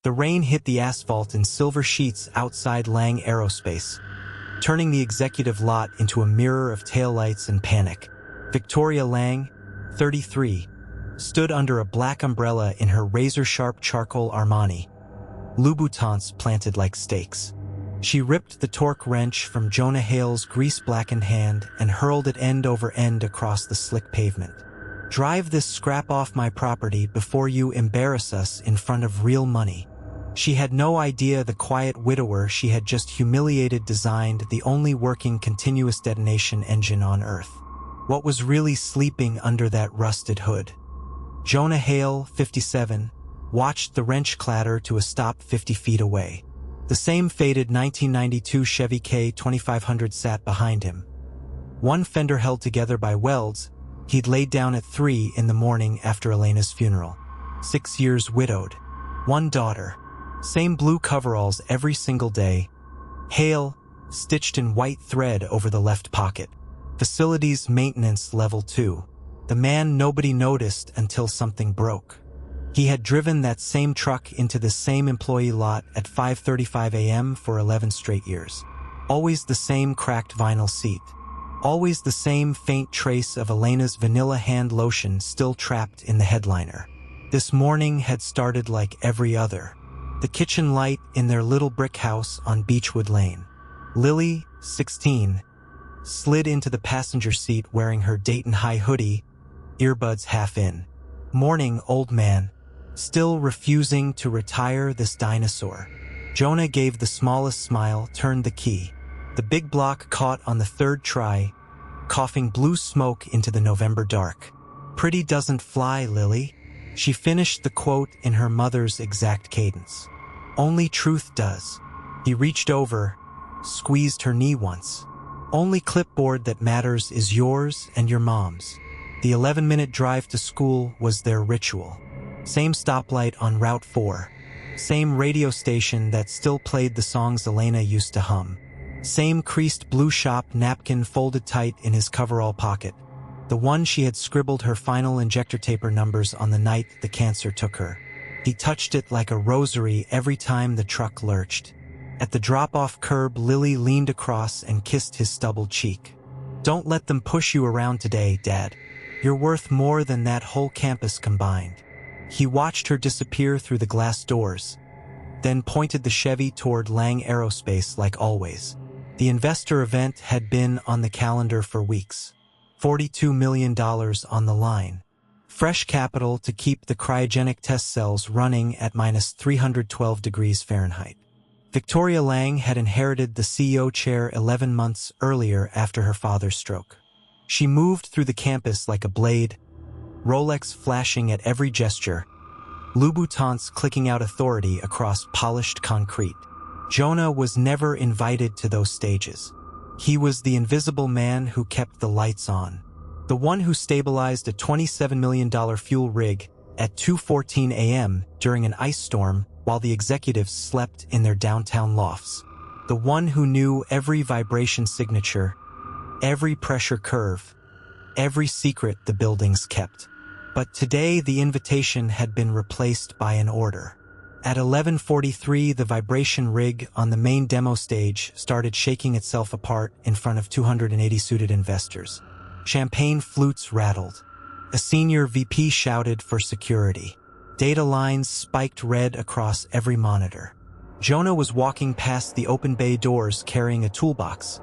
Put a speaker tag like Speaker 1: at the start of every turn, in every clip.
Speaker 1: The rain hit the asphalt in silver sheets outside Lang Aerospace, turning the executive lot into a mirror of taillights and panic. Victoria Lang, 33, stood under a black umbrella in her razor-sharp charcoal Armani, Louboutins planted like stakes. She ripped the torque wrench from Jonah Hale's grease-blackened hand and hurled it end over end across the slick pavement. "Drive this scrap off my property before you embarrass us in front of real money." She had no idea the quiet widower she had just humiliated designed the only working continuous detonation engine on Earth. What was really sleeping under that rusted hood? Jonah Hale, 57, watched the wrench clatter to a stop 50 feet away. The same faded 1992 Chevy K2500 sat behind him. One fender held together by welds. He'd laid down at 3 in the morning after Elena's funeral. 6 years widowed. One daughter. Same blue coveralls every single day. Hale, stitched in white thread over the left pocket. Facilities maintenance level 2. The man nobody noticed until something broke. He had driven that same truck into the same employee lot at 5:35 a.m. for 11 straight years. Always the same cracked vinyl seat. Always the same faint trace of Elena's vanilla hand lotion still trapped in the headliner. This morning had started like every other. The kitchen light in their little brick house on Beechwood Lane. Lily, 16, slid into the passenger seat wearing her Dayton High hoodie, earbuds half in. "Morning, old man." Still refusing to retire this dinosaur. Jonah gave the smallest smile, turned the key. The big block caught on the third try, coughing blue smoke into the November dark. "Pretty doesn't fly, Lily." She finished the quote in her mother's exact cadence. "Only truth does." He reached over, squeezed her knee once. "Only clipboard that matters is yours and your mom's." The 11-minute drive to school was their ritual. Same stoplight on Route 4. Same radio station that still played the songs Elena used to hum. Same creased blue shop napkin folded tight in his coverall pocket. The one she had scribbled her final injector taper numbers on the night the cancer took her. He touched it like a rosary every time the truck lurched. At the drop-off curb, Lily leaned across and kissed his stubbled cheek. "Don't let them push you around today, Dad. You're worth more than that whole campus combined." He watched her disappear through the glass doors, then pointed the Chevy toward Lang Aerospace like always. The investor event had been on the calendar for weeks. $42 million on the line. Fresh capital to keep the cryogenic test cells running at -312 degrees Fahrenheit. Victoria Lang had inherited the CEO chair 11 months earlier after her father's stroke. She moved through the campus like a blade, Rolex flashing at every gesture, Louboutins clicking out authority across polished concrete. Jonah was never invited to those stages. He was the invisible man who kept the lights on. The one who stabilized a $27 million fuel rig at 2:14 a.m. during an ice storm while the executives slept in their downtown lofts. The one who knew every vibration signature, every pressure curve, every secret the buildings kept. But today the invitation had been replaced by an order. At 11:43, the vibration rig on the main demo stage started shaking itself apart in front of 280 suited investors. Champagne flutes rattled. A senior VP shouted for security. Data lines spiked red across every monitor. Jonah was walking past the open bay doors carrying a toolbox,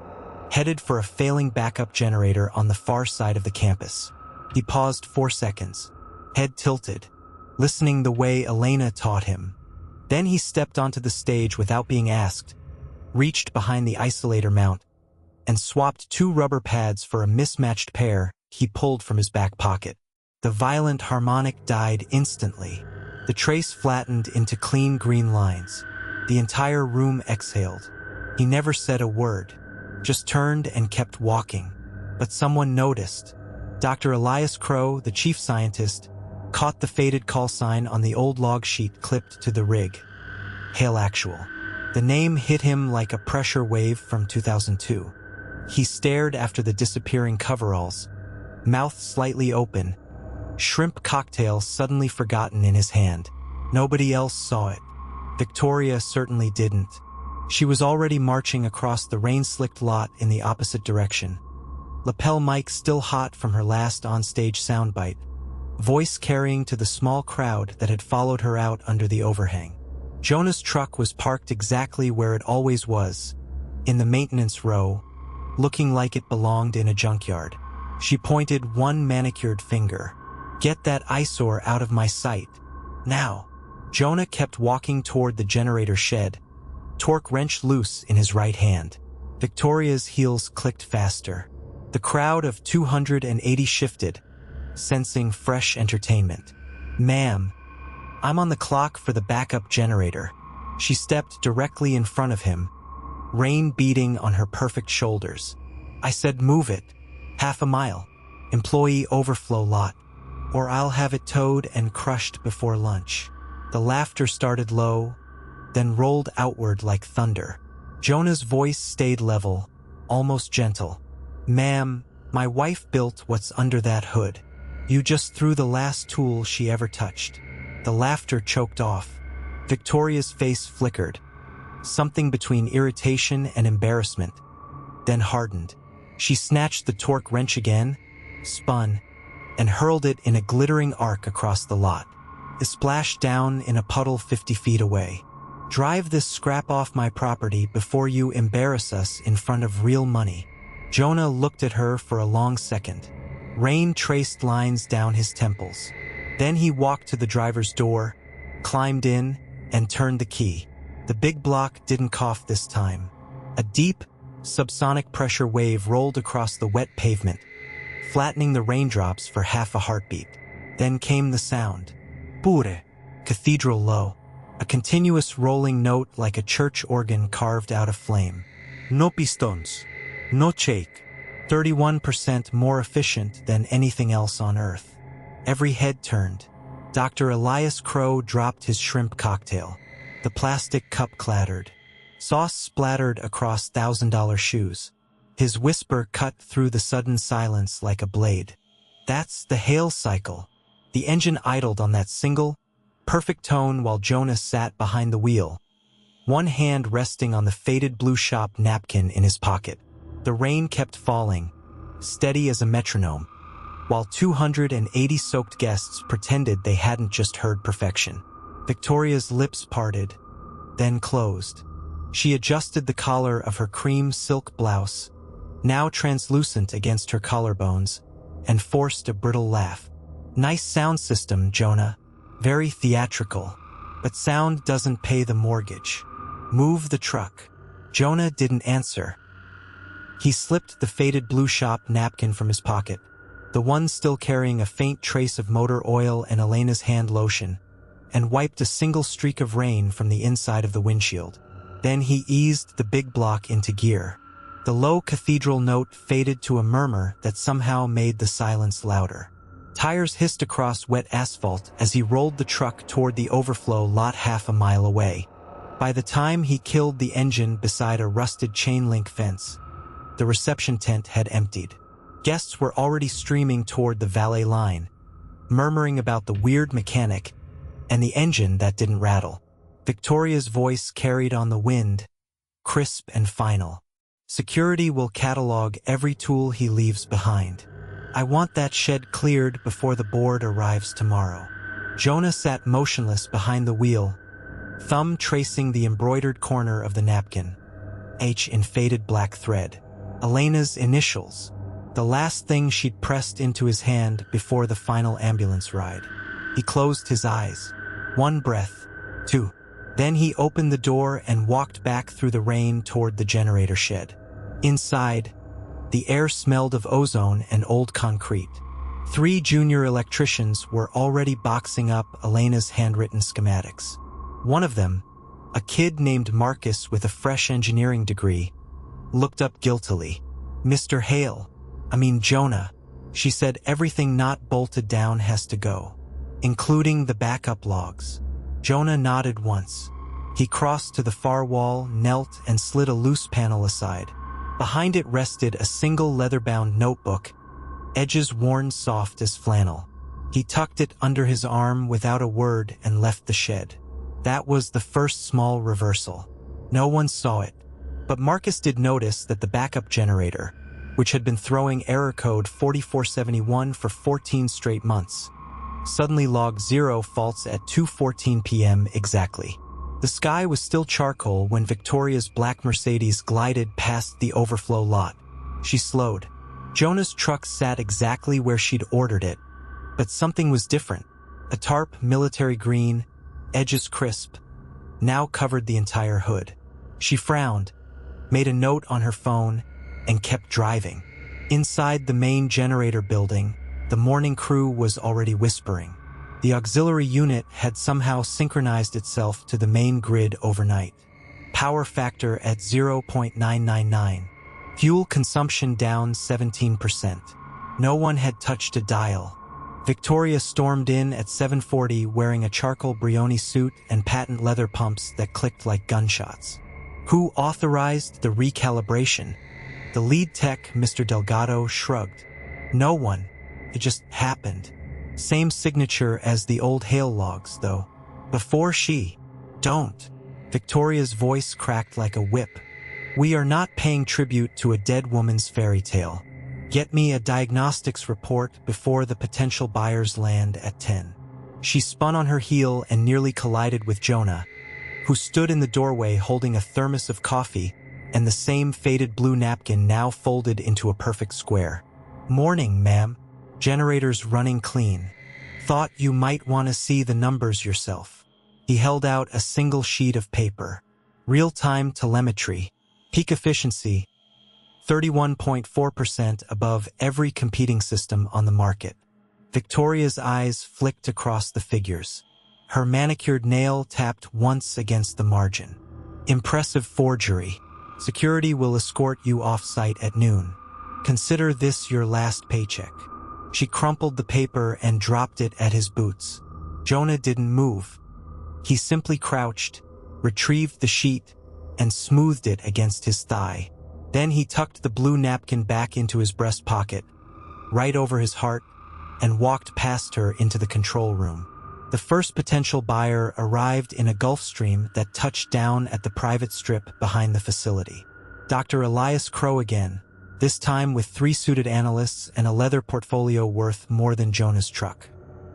Speaker 1: headed for a failing backup generator on the far side of the campus. He paused 4 seconds, head tilted, listening the way Elena taught him. Then he stepped onto the stage without being asked, reached behind the isolator mount, and swapped 2 rubber pads for a mismatched pair he pulled from his back pocket. The violent harmonic died instantly. The trace flattened into clean green lines. The entire room exhaled. He never said a word, just turned and kept walking. But someone noticed. Dr. Elias Crow, the chief scientist, caught the faded call sign on the old log sheet clipped to the rig. Hail Actual. The name hit him like a pressure wave from 2002. He stared after the disappearing coveralls, mouth slightly open, shrimp cocktail suddenly forgotten in his hand. Nobody else saw it. Victoria certainly didn't. She was already marching across the rain-slicked lot in the opposite direction. Lapel mic still hot from her last onstage soundbite, voice carrying to the small crowd that had followed her out under the overhang. Jonah's truck was parked exactly where it always was, in the maintenance row, looking like it belonged in a junkyard. She pointed one manicured finger. "Get that eyesore out of my sight. Now." Jonah kept walking toward the generator shed, torque wrench loose in his right hand. Victoria's heels clicked faster. The crowd of 280 shifted, sensing fresh entertainment. "Ma'am, I'm on the clock for the backup generator." She stepped directly in front of him, rain beating on her perfect shoulders. "I said move it. Half a mile. Employee overflow lot. Or I'll have it towed and crushed before lunch." The laughter started low, then rolled outward like thunder. Jonah's voice stayed level, almost gentle. "Ma'am, my wife built what's under that hood. You just threw the last tool she ever touched." The laughter choked off. Victoria's face flickered, something between irritation and embarrassment, then hardened. She snatched the torque wrench again, spun, and hurled it in a glittering arc across the lot. It splashed down in a puddle 50 feet away. "Drive this scrap off my property before you embarrass us in front of real money." Jonah looked at her for a long second. Rain traced lines down his temples. Then he walked to the driver's door, climbed in, and turned the key. The big block didn't cough this time. A deep, subsonic pressure wave rolled across the wet pavement, flattening the raindrops for half a heartbeat. Then came the sound. Pure, cathedral low. A continuous rolling note like a church organ carved out of flame. "No pistons. No shake." 31% more efficient than anything else on Earth. Every head turned. Dr. Elias Crow dropped his shrimp cocktail. The plastic cup clattered. Sauce splattered across $1,000 shoes. His whisper cut through the sudden silence like a blade. "That's the Hale cycle." The engine idled on that single, perfect tone while Jonas sat behind the wheel, one hand resting on the faded blue shop napkin in his pocket. The rain kept falling, steady as a metronome, while 280 soaked guests pretended they hadn't just heard perfection. Victoria's lips parted, then closed. She adjusted the collar of her cream silk blouse, now translucent against her collarbones, and forced a brittle laugh. "Nice sound system, Jonah. Very theatrical. But sound doesn't pay the mortgage. Move the truck." Jonah didn't answer. He slipped the faded blue shop napkin from his pocket, the one still carrying a faint trace of motor oil and Elena's hand lotion, and wiped a single streak of rain from the inside of the windshield. Then he eased the big block into gear. The low cathedral note faded to a murmur that somehow made the silence louder. Tires hissed across wet asphalt as he rolled the truck toward the overflow lot half a mile away. By the time he killed the engine beside a rusted chain-link fence, the reception tent had emptied. Guests were already streaming toward the valet line, murmuring about the weird mechanic and the engine that didn't rattle. Victoria's voice carried on the wind, crisp and final. "Security will catalog every tool he leaves behind. I want that shed cleared before the board arrives tomorrow." Jonah sat motionless behind the wheel, thumb tracing the embroidered corner of the napkin, H in faded black thread. Elena's initials, the last thing she'd pressed into his hand before the final ambulance ride. He closed his eyes. One breath, two. Then he opened the door and walked back through the rain toward the generator shed. Inside, the air smelled of ozone and old concrete. 3 junior electricians were already boxing up Elena's handwritten schematics. One of them, a kid named Marcus with a fresh engineering degree, looked up guiltily. "Mr. Hale, Jonah," she said, "everything not bolted down has to go, including the backup logs." Jonah nodded once. He crossed to the far wall, knelt, and slid a loose panel aside. Behind it rested a single leather-bound notebook, edges worn soft as flannel. He tucked it under his arm without a word and left the shed. That was the first small reversal. No one saw it, but Marcus did notice that the backup generator, which had been throwing error code 4471 for 14 straight months, suddenly logged 0 faults at 2:14 p.m. exactly. The sky was still charcoal when Victoria's black Mercedes glided past the overflow lot. She slowed. Jonah's truck sat exactly where she'd ordered it, but something was different. A tarp, military green, edges crisp, now covered the entire hood. She frowned, made a note on her phone, and kept driving. Inside the main generator building, the morning crew was already whispering. The auxiliary unit had somehow synchronized itself to the main grid overnight. Power factor at 0.999. Fuel consumption down 17%. No one had touched a dial. Victoria stormed in at 7:40 wearing a charcoal Brioni suit and patent leather pumps that clicked like gunshots. Who authorized the recalibration? The lead tech, Mr. Delgado, shrugged. No one. It just happened. Same signature as the old hail logs, though. Before she... Don't. Victoria's voice cracked like a whip. We are not paying tribute to a dead woman's fairy tale. Get me a diagnostics report before the potential buyers land at 10. She spun on her heel and nearly collided with Jonah, who stood in the doorway holding a thermos of coffee and the same faded blue napkin now folded into a perfect square. Morning, ma'am. Generator's running clean. Thought you might want to see the numbers yourself. He held out a single sheet of paper. Real-time telemetry. Peak efficiency. 31.4% above every competing system on the market. Victoria's eyes flicked across the figures. Her manicured nail tapped once against the margin. Impressive forgery. Security will escort you off-site at noon. Consider this your last paycheck. She crumpled the paper and dropped it at his boots. Jonah didn't move. He simply crouched, retrieved the sheet, and smoothed it against his thigh. Then he tucked the blue napkin back into his breast pocket, right over his heart, and walked past her into the control room. The first potential buyer arrived in a Gulfstream that touched down at the private strip behind the facility. Dr. Elias Crow again, this time with 3 suited analysts and a leather portfolio worth more than Jonah's truck.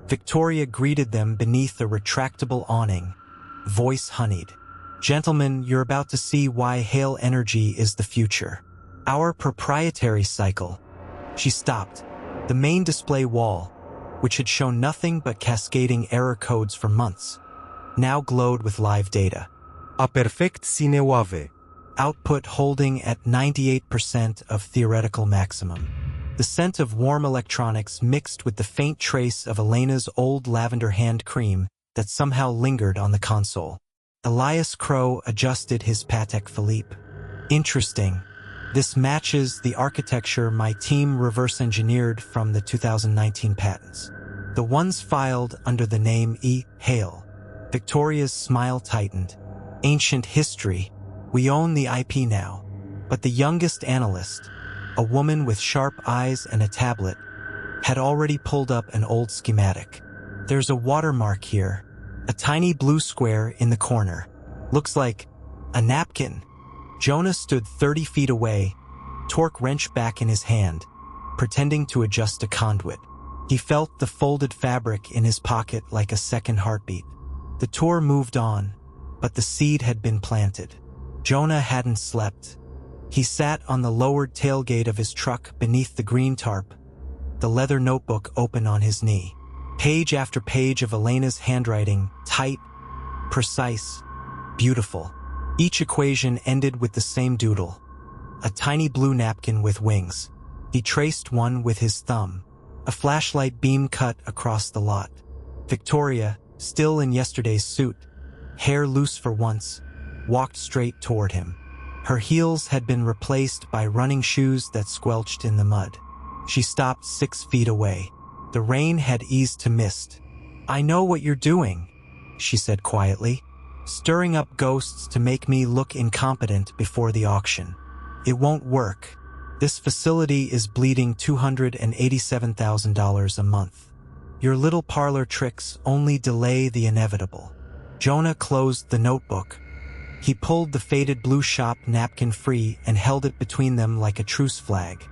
Speaker 1: Victoria greeted them beneath a retractable awning, voice honeyed. Gentlemen, you're about to see why Hale Energy is the future. Our proprietary cycle. She stopped. The main display wall, which had shown nothing but cascading error codes for months, now glowed with live data.
Speaker 2: A perfect cineuave.
Speaker 1: Output holding at 98% of theoretical maximum. The scent of warm electronics mixed with the faint trace of Elena's old lavender hand cream that somehow lingered on the console. Elias Crow adjusted his Patek Philippe. Interesting. This matches the architecture my team reverse-engineered from the 2019 patents. The ones filed under the name E. Hale. Victoria's smile tightened. Ancient history. We own the IP now. But the youngest analyst, a woman with sharp eyes and a tablet, had already pulled up an old schematic. There's a watermark here. A tiny blue square in the corner. Looks like a napkin. Jonah stood 30 feet away, torque wrench back in his hand, pretending to adjust a conduit. He felt the folded fabric in his pocket like a second heartbeat. The tour moved on, but the seed had been planted. Jonah hadn't slept. He sat on the lowered tailgate of his truck beneath the green tarp, the leather notebook open on his knee. Page after page of Elena's handwriting, tight, precise, beautiful. Each equation ended with the same doodle, a tiny blue napkin with wings. He traced one with his thumb. A flashlight beam cut across the lot. Victoria, still in yesterday's suit, hair loose for once, walked straight toward him. Her heels had been replaced by running shoes that squelched in the mud. She stopped 6 feet away. The rain had eased to mist. I know what you're doing, she said quietly. Stirring up ghosts to make me look incompetent before the auction. It won't work. This facility is bleeding $287,000 a month. Your little parlor tricks only delay the inevitable. Jonah closed the notebook. He pulled the faded blue shop napkin free and held it between them like a truce flag.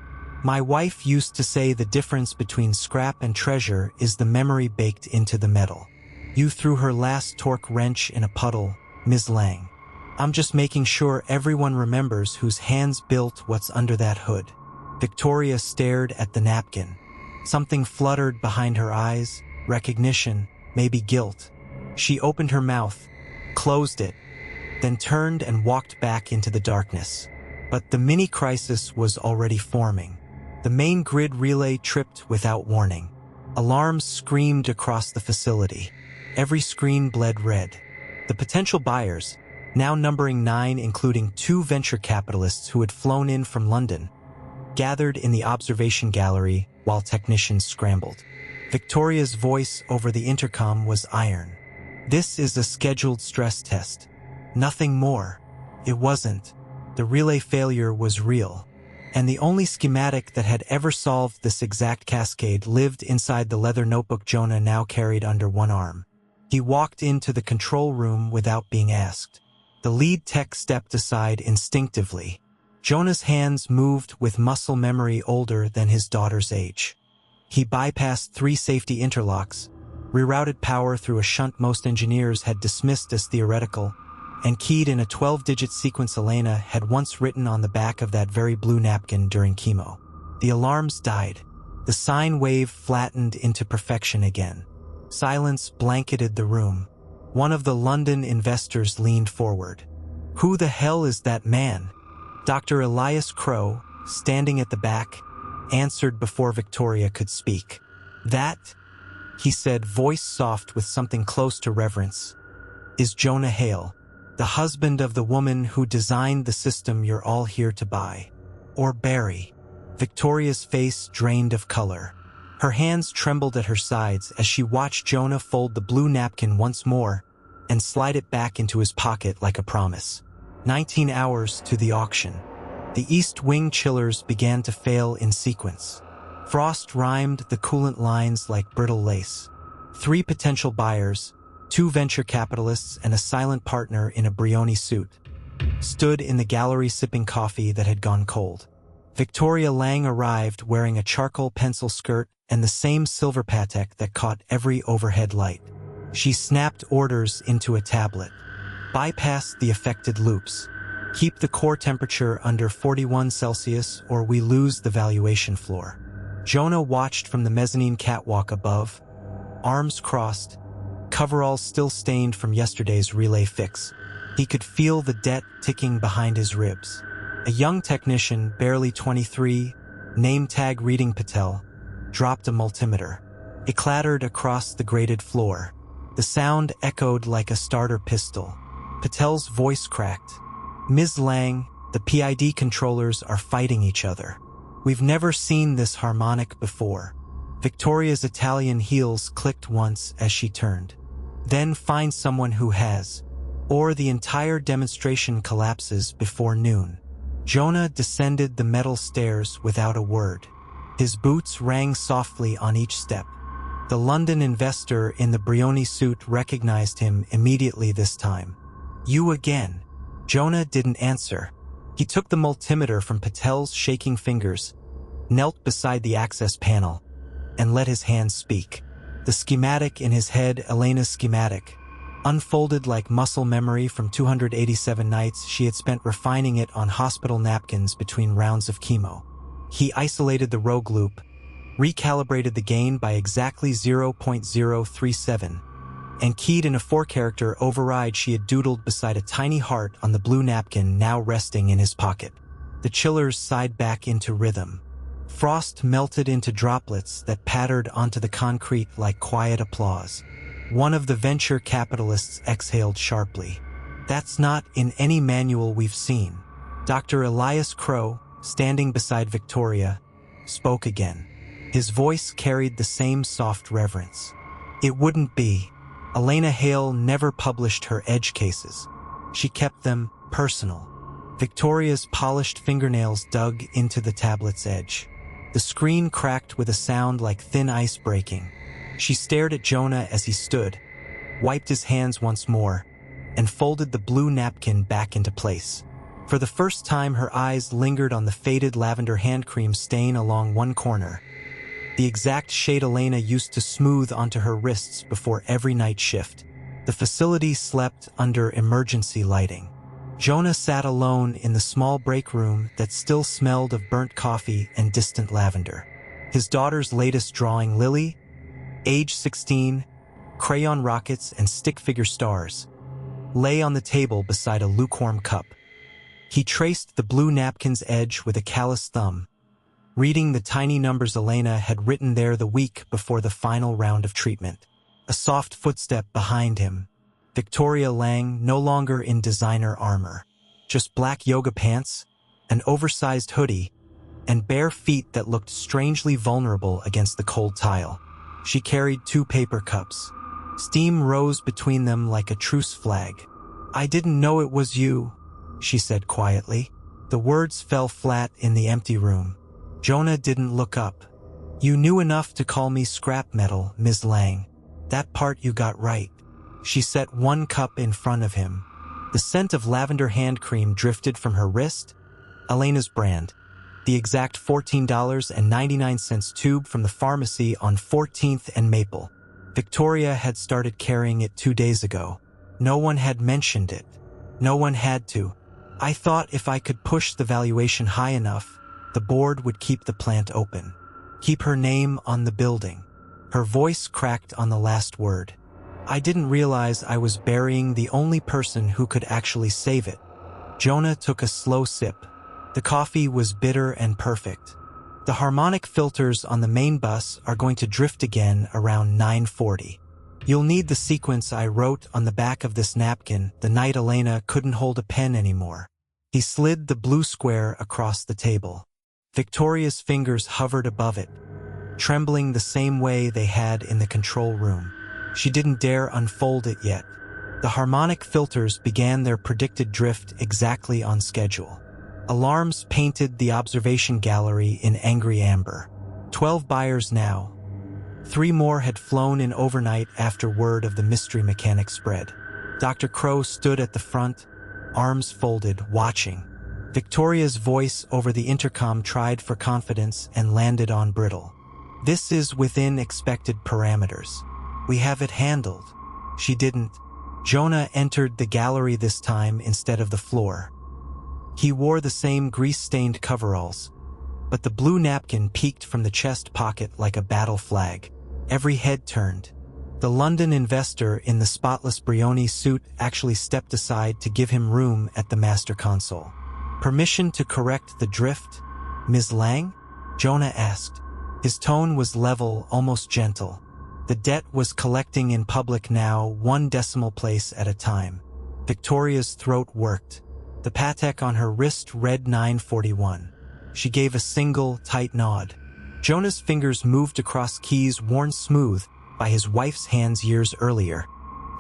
Speaker 1: My wife used to say the difference between scrap and treasure is the memory baked into the metal. You threw her last torque wrench in a puddle, Ms. Lang. I'm just making sure everyone remembers whose hands built what's under that hood. Victoria stared at the napkin. Something fluttered behind her eyes, recognition, maybe guilt. She opened her mouth, closed it, then turned and walked back into the darkness. But the mini-crisis was already forming. The main grid relay tripped without warning. Alarms screamed across the facility. Every screen bled red. The potential buyers, now numbering 9 including 2 venture capitalists who had flown in from London, gathered in the observation gallery while technicians scrambled. Victoria's voice over the intercom was iron. This is a scheduled stress test. Nothing more. It wasn't. The relay failure was real. And the only schematic that had ever solved this exact cascade lived inside the leather notebook Jonah now carried under one arm. He walked into the control room without being asked. The lead tech stepped aside instinctively. Jonah's hands moved with muscle memory older than his daughter's age. He bypassed 3 safety interlocks, rerouted power through a shunt most engineers had dismissed as theoretical, and keyed in a 12-digit sequence Elena had once written on the back of that very blue napkin during chemo. The alarms died. The sine wave flattened into perfection again. Silence blanketed the room. One of the London investors leaned forward. "Who the hell is that man?" Dr. Elias Crow, standing at the back, answered before Victoria could speak. "That," he said, voice soft with something close to reverence, "is Jonah Hale, the husband of the woman who designed the system you're all here to buy. Or bury." Victoria's face drained of color. Her hands trembled at her sides as she watched Jonah fold the blue napkin once more and slide it back into his pocket like a promise. 19 hours to the auction. The east wing chillers began to fail in sequence. Frost rhymed the coolant lines like brittle lace. 3 potential buyers, 2 venture capitalists and a silent partner in a Brioni suit, stood in the gallery sipping coffee that had gone cold. Victoria Lang arrived wearing a charcoal pencil skirt and the same silver Patek that caught every overhead light. She snapped orders into a tablet. Bypass the affected loops. Keep the core temperature under 41 Celsius or we lose the valuation floor. Jonah watched from the mezzanine catwalk above, arms crossed, coveralls still stained from yesterday's relay fix. He could feel the debt ticking behind his ribs. A young technician, barely 23, name tag reading Patel, dropped a multimeter. It clattered across the grated floor. The sound echoed like a starter pistol. Patel's voice cracked. "Ms. Lang, the PID controllers are fighting each other. We've never seen this harmonic before." Victoria's Italian heels clicked once as she turned. "Then find someone who has, or the entire demonstration collapses before noon." Jonah descended the metal stairs without a word. His boots rang softly on each step. The London investor in the Brioni suit recognized him immediately this time. "You again." Jonah didn't answer. He took the multimeter from Patel's shaking fingers, knelt beside the access panel, and let his hands speak. The schematic in his head, Elena's schematic, unfolded like muscle memory from 287 nights she had spent refining it on hospital napkins between rounds of chemo. He isolated the rogue loop, recalibrated the gain by exactly 0.037, and keyed in a 4-character override she had doodled beside a tiny heart on the blue napkin now resting in his pocket. The chillers sighed back into rhythm. Frost melted into droplets that pattered onto the concrete like quiet applause. One of the venture capitalists exhaled sharply. "That's not in any manual we've seen." Dr. Elias Crow, standing beside Victoria, spoke again. His voice carried the same soft reverence. "It wouldn't be. Elena Hale never published her edge cases. She kept them personal." Victoria's polished fingernails dug into the tablet's edge. The screen cracked with a sound like thin ice breaking. She stared at Jonah as he stood, wiped his hands once more, and folded the blue napkin back into place. For the first time, her eyes lingered on the faded lavender hand cream stain along one corner, the exact shade Elena used to smooth onto her wrists before every night shift. The facility slept under emergency lighting. Jonah sat alone in the small break room that still smelled of burnt coffee and distant lavender. His daughter's latest drawing, Lily, age 16, crayon rockets and stick figure stars, lay on the table beside a lukewarm cup. He traced the blue napkin's edge with a callous thumb, reading the tiny numbers Elena had written there the week before the final round of treatment. A soft footstep behind him. Victoria Lang, no longer in designer armor, just black yoga pants, an oversized hoodie, and bare feet that looked strangely vulnerable against the cold tile. She carried 2 paper cups. Steam rose between them like a truce flag. "I didn't know it was you," she said quietly. The words fell flat in the empty room. Jonah didn't look up. "You knew enough to call me scrap metal, Ms. Lang. That part you got right." She set 1 cup in front of him. The scent of lavender hand cream drifted from her wrist. Elena's brand, the exact $14.99 tube from the pharmacy on 14th and Maple. Victoria had started carrying it 2 days ago. No one had mentioned it. No one had to. "I thought if I could push the valuation high enough, the board would keep the plant open. Keep her name on the building." Her voice cracked on the last word. "I didn't realize I was burying the only person who could actually save it." Jonah took a slow sip. The coffee was bitter and perfect. "The harmonic filters on the main bus are going to drift again around 9:40. You'll need the sequence I wrote on the back of this napkin the night Elena couldn't hold a pen anymore." He slid the blue square across the table. Victoria's fingers hovered above it, trembling the same way they had in the control room. She didn't dare unfold it yet. The harmonic filters began their predicted drift exactly on schedule. Alarms painted the observation gallery in angry amber. 12 buyers now. 3 more had flown in overnight after word of the mystery mechanic spread. Dr. Crow stood at the front, arms folded, watching. Victoria's voice over the intercom tried for confidence and landed on brittle. "This is within expected parameters. We have it handled." She didn't. Jonah entered the gallery this time instead of the floor. He wore the same grease-stained coveralls, but the blue napkin peeked from the chest pocket like a battle flag. Every head turned. The London investor in the spotless Brioni suit actually stepped aside to give him room at the master console. "Permission to correct the drift, Ms. Lang?" Jonah asked. His tone was level, almost gentle. The debt was collecting in public now, 1 decimal place at a time. Victoria's throat worked. The Patek on her wrist read 9:41. She gave a single, tight nod. Jonah's fingers moved across keys worn smooth by his wife's hands years earlier.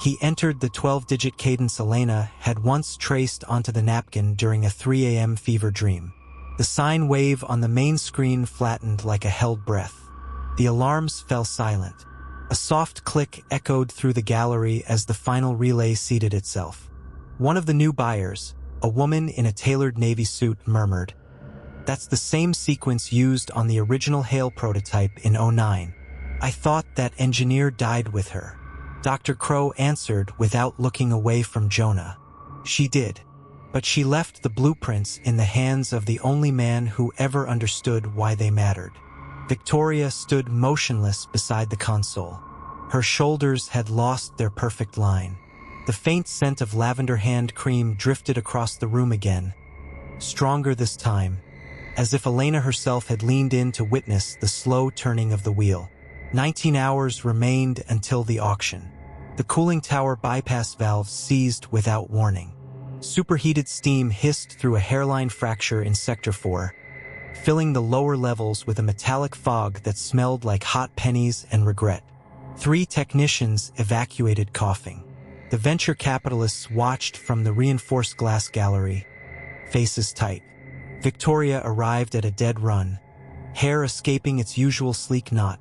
Speaker 1: He entered the 12-digit cadence Elena had once traced onto the napkin during a 3 a.m. fever dream. The sine wave on the main screen flattened like a held breath. The alarms fell silent. A soft click echoed through the gallery as the final relay seated itself. One of the new buyers, a woman in a tailored navy suit, murmured, "That's the same sequence used on the original Hale prototype in '09. I thought that engineer died with her." Dr. Crow answered without looking away from Jonah. "She did. But she left the blueprints in the hands of the only man who ever understood why they mattered." Victoria stood motionless beside the console. Her shoulders had lost their perfect line. The faint scent of lavender hand cream drifted across the room again, stronger this time, as if Elena herself had leaned in to witness the slow turning of the wheel. 19 hours remained until the auction. The cooling tower bypass valves seized without warning. Superheated steam hissed through a hairline fracture in Sector 4, filling the lower levels with a metallic fog that smelled like hot pennies and regret. 3 technicians evacuated coughing. The venture capitalists watched from the reinforced glass gallery, faces tight. Victoria arrived at a dead run, hair escaping its usual sleek knot.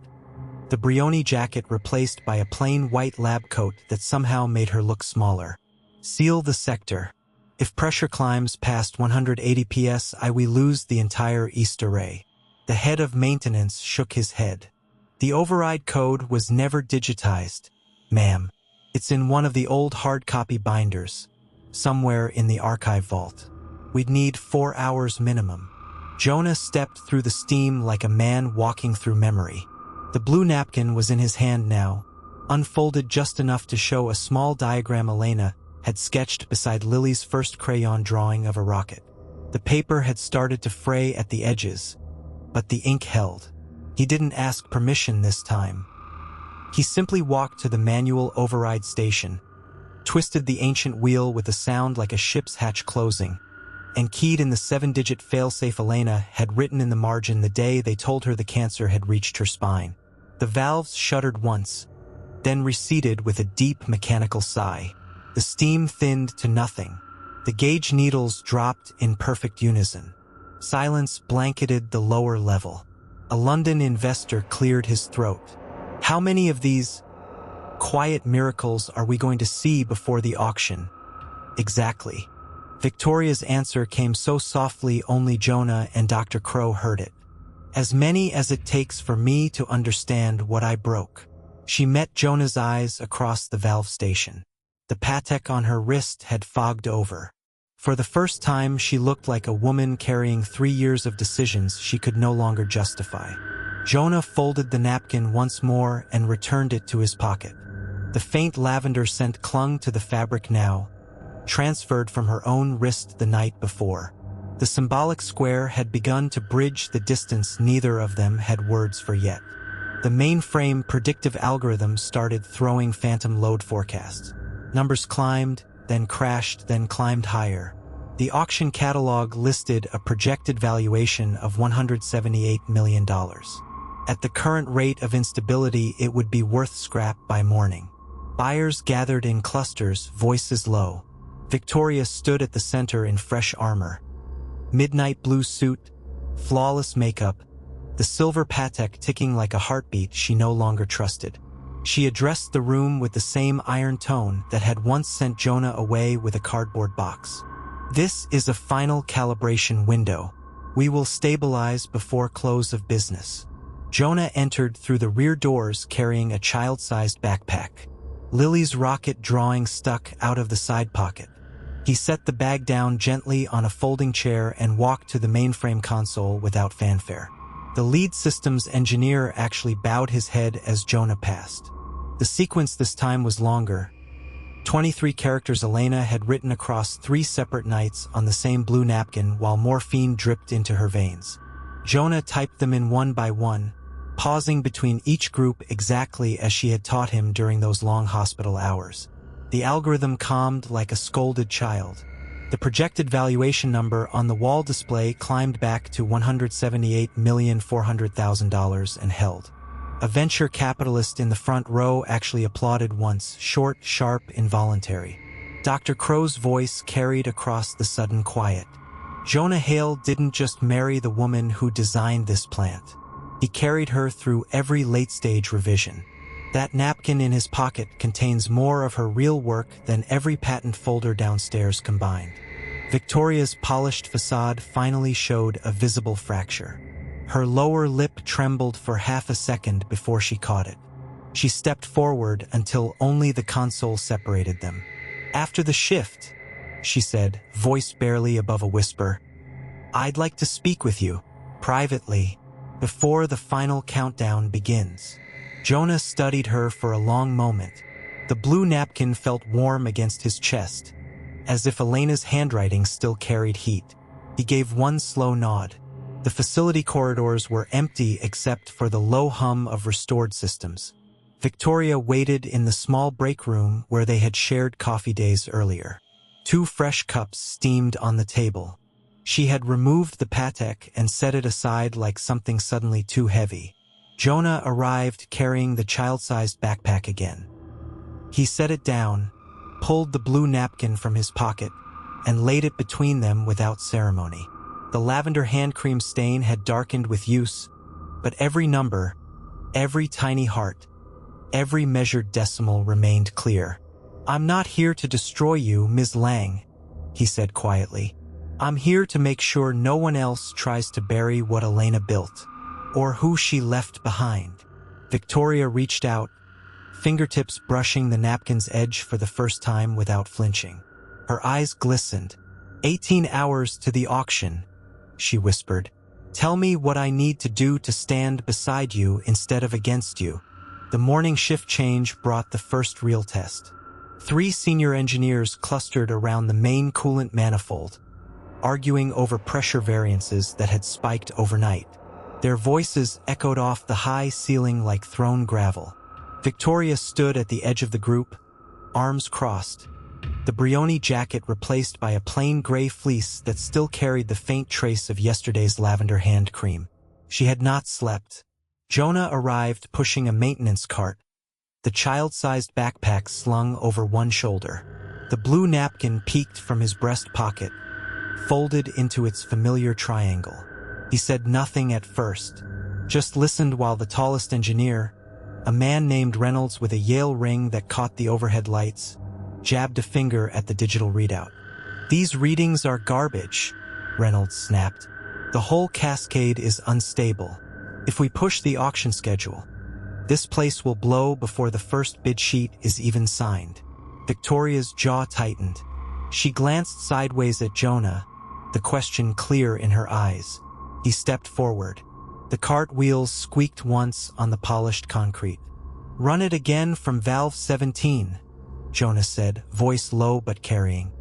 Speaker 1: the Brioni jacket replaced by a plain white lab coat that somehow made her look smaller. Seal the sector. If pressure climbs past 180 psi, we lose the entire east array. The head of maintenance shook his head. The override code was never digitized, ma'am. It's in one of the old hard copy binders, somewhere in the archive vault. We'd need 4 hours minimum. Jonah stepped through the steam like a man walking through memory. The blue napkin was in his hand now, unfolded just enough to show a small diagram Elena had sketched beside Lily's first crayon drawing of a rocket. The paper had started to fray at the edges, but the ink held. He didn't ask permission this time. He simply walked to the manual override station, twisted the ancient wheel with a sound like a ship's hatch closing, and keyed in the 7-digit failsafe Elena had written in the margin the day they told her the cancer had reached her spine. The valves shuddered once, then receded with a deep mechanical sigh. The steam thinned to nothing. The gauge needles dropped in perfect unison. Silence blanketed the lower level. A London investor cleared his throat. How many of these quiet miracles are we going to see before the auction? Exactly. Victoria's answer came so softly only Jonah and Dr. Crow heard it. As many as it takes for me to understand what I broke. She met Jonah's eyes across the valve station. The Patek on her wrist had fogged over. For the first time, she looked like a woman carrying 3 years of decisions she could no longer justify. Jonah folded the napkin once more and returned it to his pocket. The faint lavender scent clung to the fabric now, transferred from her own wrist the night before. The symbolic square had begun to bridge the distance neither of them had words for yet. The mainframe predictive algorithm started throwing phantom load forecasts. Numbers climbed, then crashed, then climbed higher. The auction catalog listed a projected valuation of $178 million. At the current rate of instability, it would be worth scrap by morning. Buyers gathered in clusters, voices low. Victoria stood at the center in fresh armor. Midnight blue suit, flawless makeup, the silver Patek ticking like a heartbeat she no longer trusted. She addressed the room with the same iron tone that had once sent Jonah away with a cardboard box. This is a final calibration window. We will stabilize before close of business. Jonah entered through the rear doors carrying a child-sized backpack. Lily's rocket drawing stuck out of the side pocket. He set the bag down gently on a folding chair and walked to the mainframe console without fanfare. The lead systems engineer actually bowed his head as Jonah passed. The sequence this time was longer. 23 characters Elena had written across 3 separate nights on the same blue napkin while morphine dripped into her veins. Jonah typed them in one by one, pausing between each group exactly as she had taught him during those long hospital hours. The algorithm calmed like a scolded child. The projected valuation number on the wall display climbed back to $178,400,000 and held. A venture capitalist in the front row actually applauded once, short, sharp, involuntary. Dr. Crow's voice carried across the sudden quiet. Jonah Hale didn't just marry the woman who designed this plant. He carried her through every late-stage revision. That napkin in his pocket contains more of her real work than every patent folder downstairs combined. Victoria's polished facade finally showed a visible fracture. Her lower lip trembled for half a second before she caught it. She stepped forward until only the console separated them. "After the shift," she said, voice barely above a whisper, "I'd like to speak with you, privately, before the final countdown begins." Jonah studied her for a long moment. The blue napkin felt warm against his chest, as if Elena's handwriting still carried heat. He gave one slow nod. The facility corridors were empty except for the low hum of restored systems. Victoria waited in the small break room where they had shared coffee days earlier. 2 fresh cups steamed on the table. She had removed the Patek and set it aside like something suddenly too heavy. Jonah arrived carrying the child-sized backpack again. He set it down, pulled the blue napkin from his pocket, and laid it between them without ceremony. The lavender hand cream stain had darkened with use, but every number, Every tiny heart, every measured decimal remained clear. "I'm not here to destroy you, Ms. Lang," he said quietly. "I'm here to make sure no one else tries to bury what Elena built, or who she left behind." Victoria reached out, fingertips brushing the napkin's edge for the first time without flinching. Her eyes glistened. 18 hours to the auction," she whispered. "Tell me what I need to do to stand beside you instead of against you." The morning shift change brought the first real test. 3 senior engineers clustered around the main coolant manifold, arguing over pressure variances that had spiked overnight. Their voices echoed off the high ceiling like thrown gravel. Victoria stood at the edge of the group, arms crossed, the Brioni jacket replaced by a plain gray fleece that still carried the faint trace of yesterday's lavender hand cream. She had not slept. Jonah arrived pushing a maintenance cart, the child-sized backpack slung over one shoulder. The blue napkin peeked from his breast pocket, folded into its familiar triangle. He said nothing at first, just listened while the tallest engineer, a man named Reynolds with a Yale ring that caught the overhead lights, jabbed a finger at the digital readout. "These readings are garbage," Reynolds snapped. "The whole cascade is unstable. If we push the auction schedule, this place will blow before the first bid sheet is even signed." Victoria's jaw tightened. She glanced sideways at Jonah, the question clear in her eyes. He stepped forward. The cart wheels squeaked once on the polished concrete. "Run it again from valve 17, Jonah said, voice low but carrying.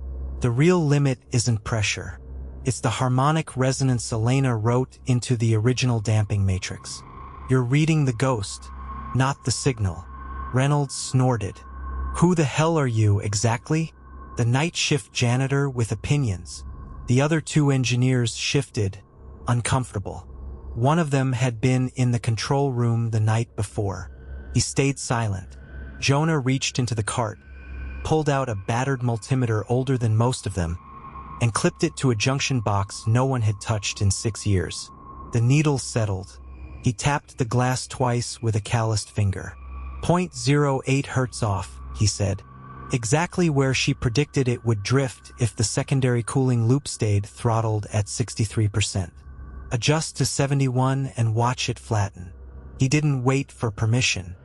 Speaker 1: "The real limit isn't pressure. It's the harmonic resonance Elena wrote into the original damping matrix. You're reading the ghost, not the signal." Reynolds snorted. "Who the hell are you, exactly?" "The night shift janitor with opinions." The other 2 engineers shifted, uncomfortable. One of them had been in the control room the night before. He stayed silent. Jonah reached into the cart, pulled out a battered multimeter older than most of them, and clipped it to a junction box no one had touched in 6 years. The needle settled. He tapped the glass twice with a calloused finger. "0.08 hertz off," he said. "Exactly where she predicted it would drift if the secondary cooling loop stayed throttled at 63%. Adjust to 71 and watch it flatten." He didn't wait for permission.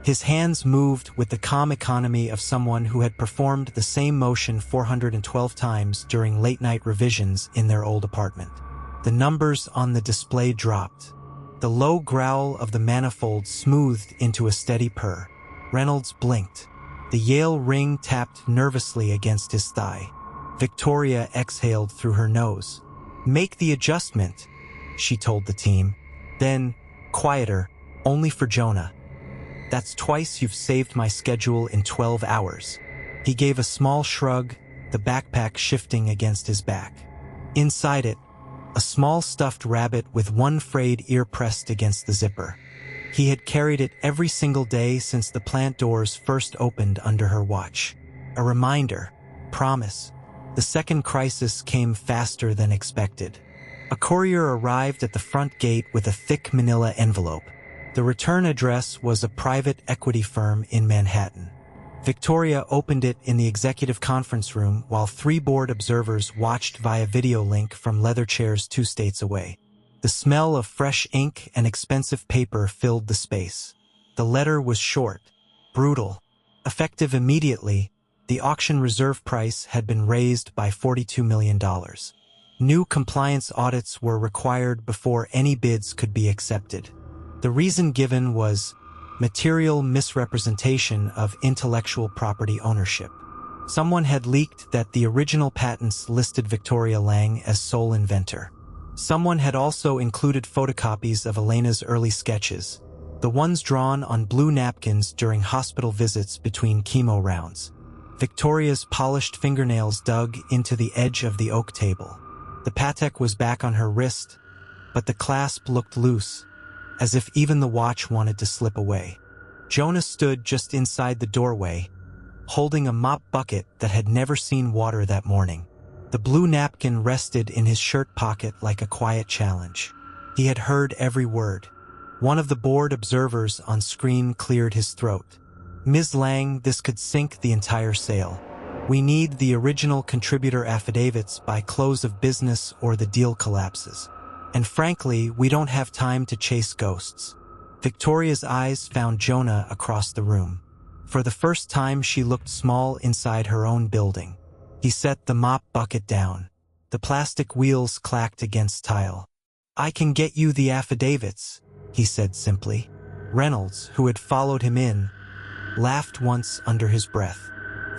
Speaker 1: His hands moved with the calm economy of someone who had performed the same motion 412 times during late-night revisions in their old apartment. The numbers on the display dropped. The low growl of the manifold smoothed into a steady purr. Reynolds blinked. The Yale ring tapped nervously against his thigh. Victoria exhaled through her nose. "Make the adjustment," she told the team. Then, quieter, only for Jonah. "That's twice you've saved my schedule in 12 hours. He gave a small shrug, the backpack shifting against his back. Inside it, a small stuffed rabbit with one frayed ear pressed against the zipper. He had carried it every single day since the plant doors first opened under her watch. A reminder, promise. The second crisis came faster than expected. A courier arrived at the front gate with a thick manila envelope. The return address was a private equity firm in Manhattan. Victoria opened it in the executive conference room while 3 board observers watched via video link from leather chairs 2 states away. The smell of fresh ink and expensive paper filled the space. The letter was short, brutal. Effective immediately, the auction reserve price had been raised by $42 million. New compliance audits were required before any bids could be accepted. The reason given was material misrepresentation of intellectual property ownership. Someone had leaked that the original patents listed Victoria Lang as sole inventor. Someone had also included photocopies of Elena's early sketches, the ones drawn on blue napkins during hospital visits between chemo rounds. Victoria's polished fingernails dug into the edge of the oak table. The Patek was back on her wrist, but the clasp looked loose, as if even the watch wanted to slip away. Jonah stood just inside the doorway, holding a mop bucket that had never seen water that morning. The blue napkin rested in his shirt pocket like a quiet challenge. He had heard every word. One of the bored observers on screen cleared his throat. "Ms. Lang, this could sink the entire sale. We need the original contributor affidavits by close of business or the deal collapses. And frankly, we don't have time to chase ghosts." Victoria's eyes found Jonah across the room. For the first time, she looked small inside her own building. He set the mop bucket down. The plastic wheels clacked against tile. "I can get you the affidavits," he said simply. Reynolds, who had followed him in, laughed once under his breath.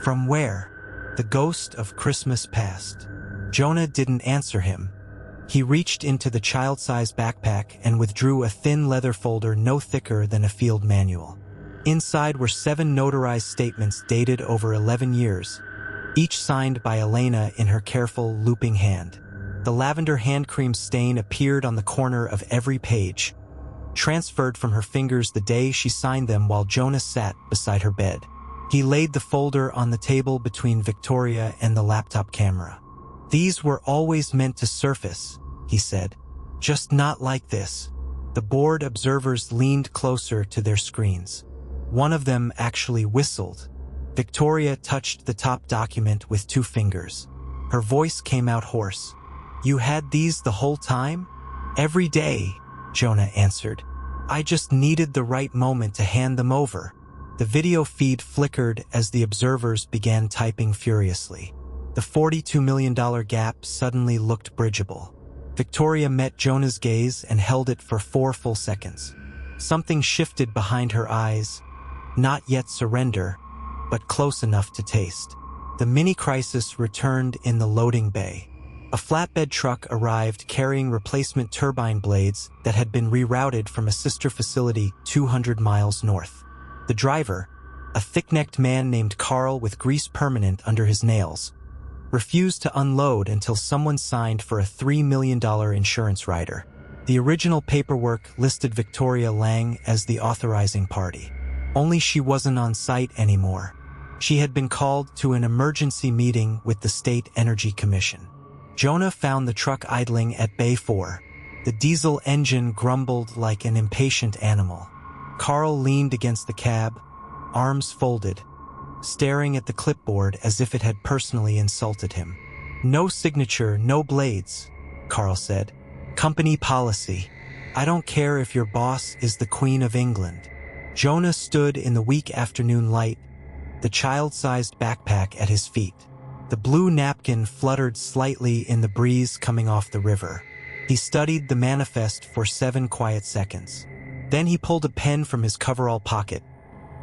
Speaker 1: "From where?" "The ghost of Christmas past." Jonah didn't answer him. He reached into the child-sized backpack and withdrew a thin leather folder no thicker than a field manual. Inside were 7 notarized statements dated over 11 years, each signed by Elena in her careful, looping hand. The lavender hand cream stain appeared on the corner of every page, transferred from her fingers the day she signed them while Jonah sat beside her bed. He laid the folder on the table between Victoria and the laptop camera. "These were always meant to surface," he said. "Just not like this." The bored observers leaned closer to their screens. One of them actually whistled. Victoria touched the top document with 2 fingers. Her voice came out hoarse. "You had these the whole time?" "Every day," Jonah answered. "I just needed the right moment to hand them over." The video feed flickered as the observers began typing furiously. The $42 million gap suddenly looked bridgeable. Victoria met Jonah's gaze and held it for 4 full seconds. Something shifted behind her eyes. Not yet surrender, but close enough to taste. The mini-crisis returned in the loading bay. A flatbed truck arrived carrying replacement turbine blades that had been rerouted from a sister facility 200 miles north. The driver, a thick-necked man named Carl with grease permanent under his nails, refused to unload until someone signed for a $3 million insurance rider. The original paperwork listed Victoria Lang as the authorizing party. Only she wasn't on site anymore. She had been called to an emergency meeting with the State Energy Commission. Jonah found the truck idling at Bay 4. The diesel engine grumbled like an impatient animal. Carl leaned against the cab, arms folded, staring at the clipboard as if it had personally insulted him. "No signature, no blades," Carl said. "Company policy. I don't care if your boss is the Queen of England." Jonah stood in the weak afternoon light, the child-sized backpack at his feet. The blue napkin fluttered slightly in the breeze coming off the river. He studied the manifest for 7 quiet seconds. Then he pulled a pen from his coverall pocket,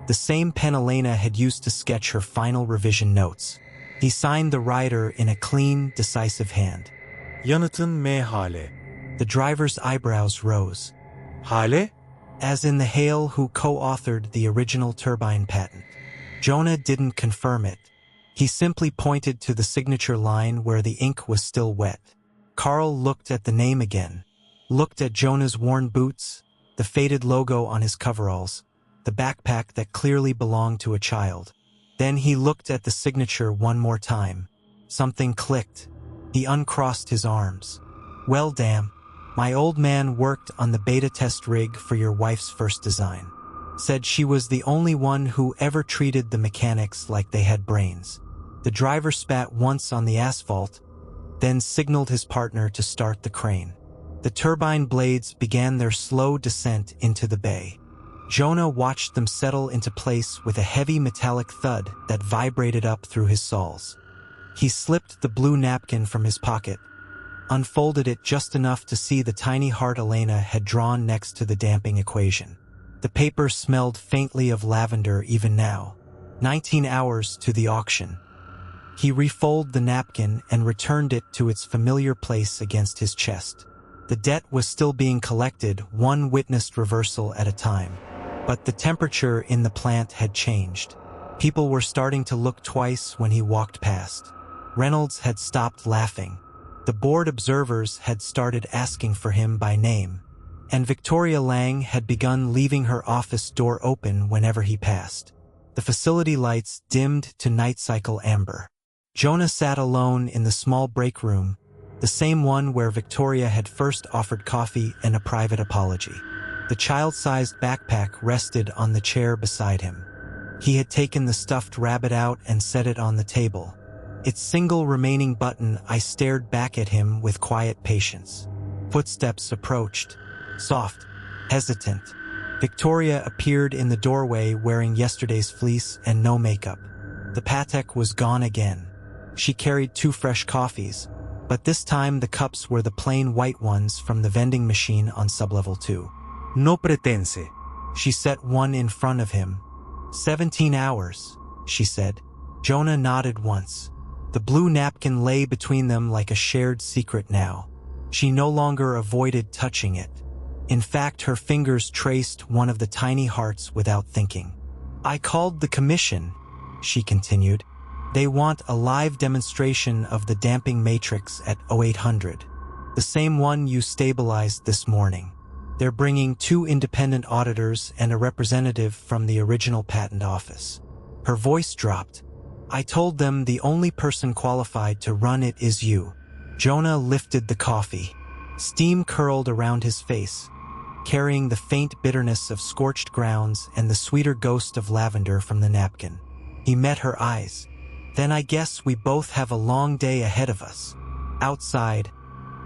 Speaker 1: the same pen Elena had used to sketch her final revision notes. He signed the rider in a clean, decisive hand.
Speaker 2: Yanıtın M. Hale.
Speaker 1: The driver's eyebrows rose.
Speaker 2: Hale?
Speaker 1: As in the Hale who co-authored the original turbine patent. Jonah didn't confirm it. He simply pointed to the signature line where the ink was still wet. Carl looked at the name again, looked at Jonah's worn boots, the faded logo on his coveralls, the backpack that clearly belonged to a child. Then he looked at the signature one more time. Something clicked. He uncrossed his arms. "Well, damn. My old man worked on the beta test rig for your wife's first design. Said she was the only one who ever treated the mechanics like they had brains." The driver spat once on the asphalt, then signaled his partner to start the crane. The turbine blades began their slow descent into the bay. Jonah watched them settle into place with a heavy metallic thud that vibrated up through his soles. He slipped the blue napkin from his pocket, unfolded it just enough to see the tiny heart Elena had drawn next to the damping equation. The paper smelled faintly of lavender even now. 19 hours to the auction. He refolded the napkin and returned it to its familiar place against his chest. The debt was still being collected, one witnessed reversal at a time. But the temperature in the plant had changed. People were starting to look twice when he walked past. Reynolds had stopped laughing. The bored observers had started asking for him by name. And Victoria Lang had begun leaving her office door open whenever he passed. The facility lights dimmed to night cycle amber. Jonah sat alone in the small break room, the same one where Victoria had first offered coffee and a private apology. The child-sized backpack rested on the chair beside him. He had taken the stuffed rabbit out and set it on the table. Its single remaining button, I stared back at him with quiet patience. Footsteps approached. Soft, hesitant. Victoria appeared in the doorway wearing yesterday's fleece and no makeup. The Patek was gone again. She carried 2 fresh coffees, but this time the cups were the plain white ones from the vending machine on sublevel 2.
Speaker 2: No pretense.
Speaker 1: She set one in front of him. 17 hours, she said. Jonah nodded once. The blue napkin lay between them like a shared secret now. She no longer avoided touching it. In fact, her fingers traced one of the tiny hearts without thinking. I called the commission, she continued. They want a live demonstration of the damping matrix at 0800. The same one you stabilized this morning. They're bringing 2 independent auditors and a representative from the original patent office. Her voice dropped. I told them the only person qualified to run it is you. Jonah lifted the coffee. Steam curled around his face, carrying the faint bitterness of scorched grounds and the sweeter ghost of lavender from the napkin. He met her eyes. Then I guess we both have a long day ahead of us. Outside,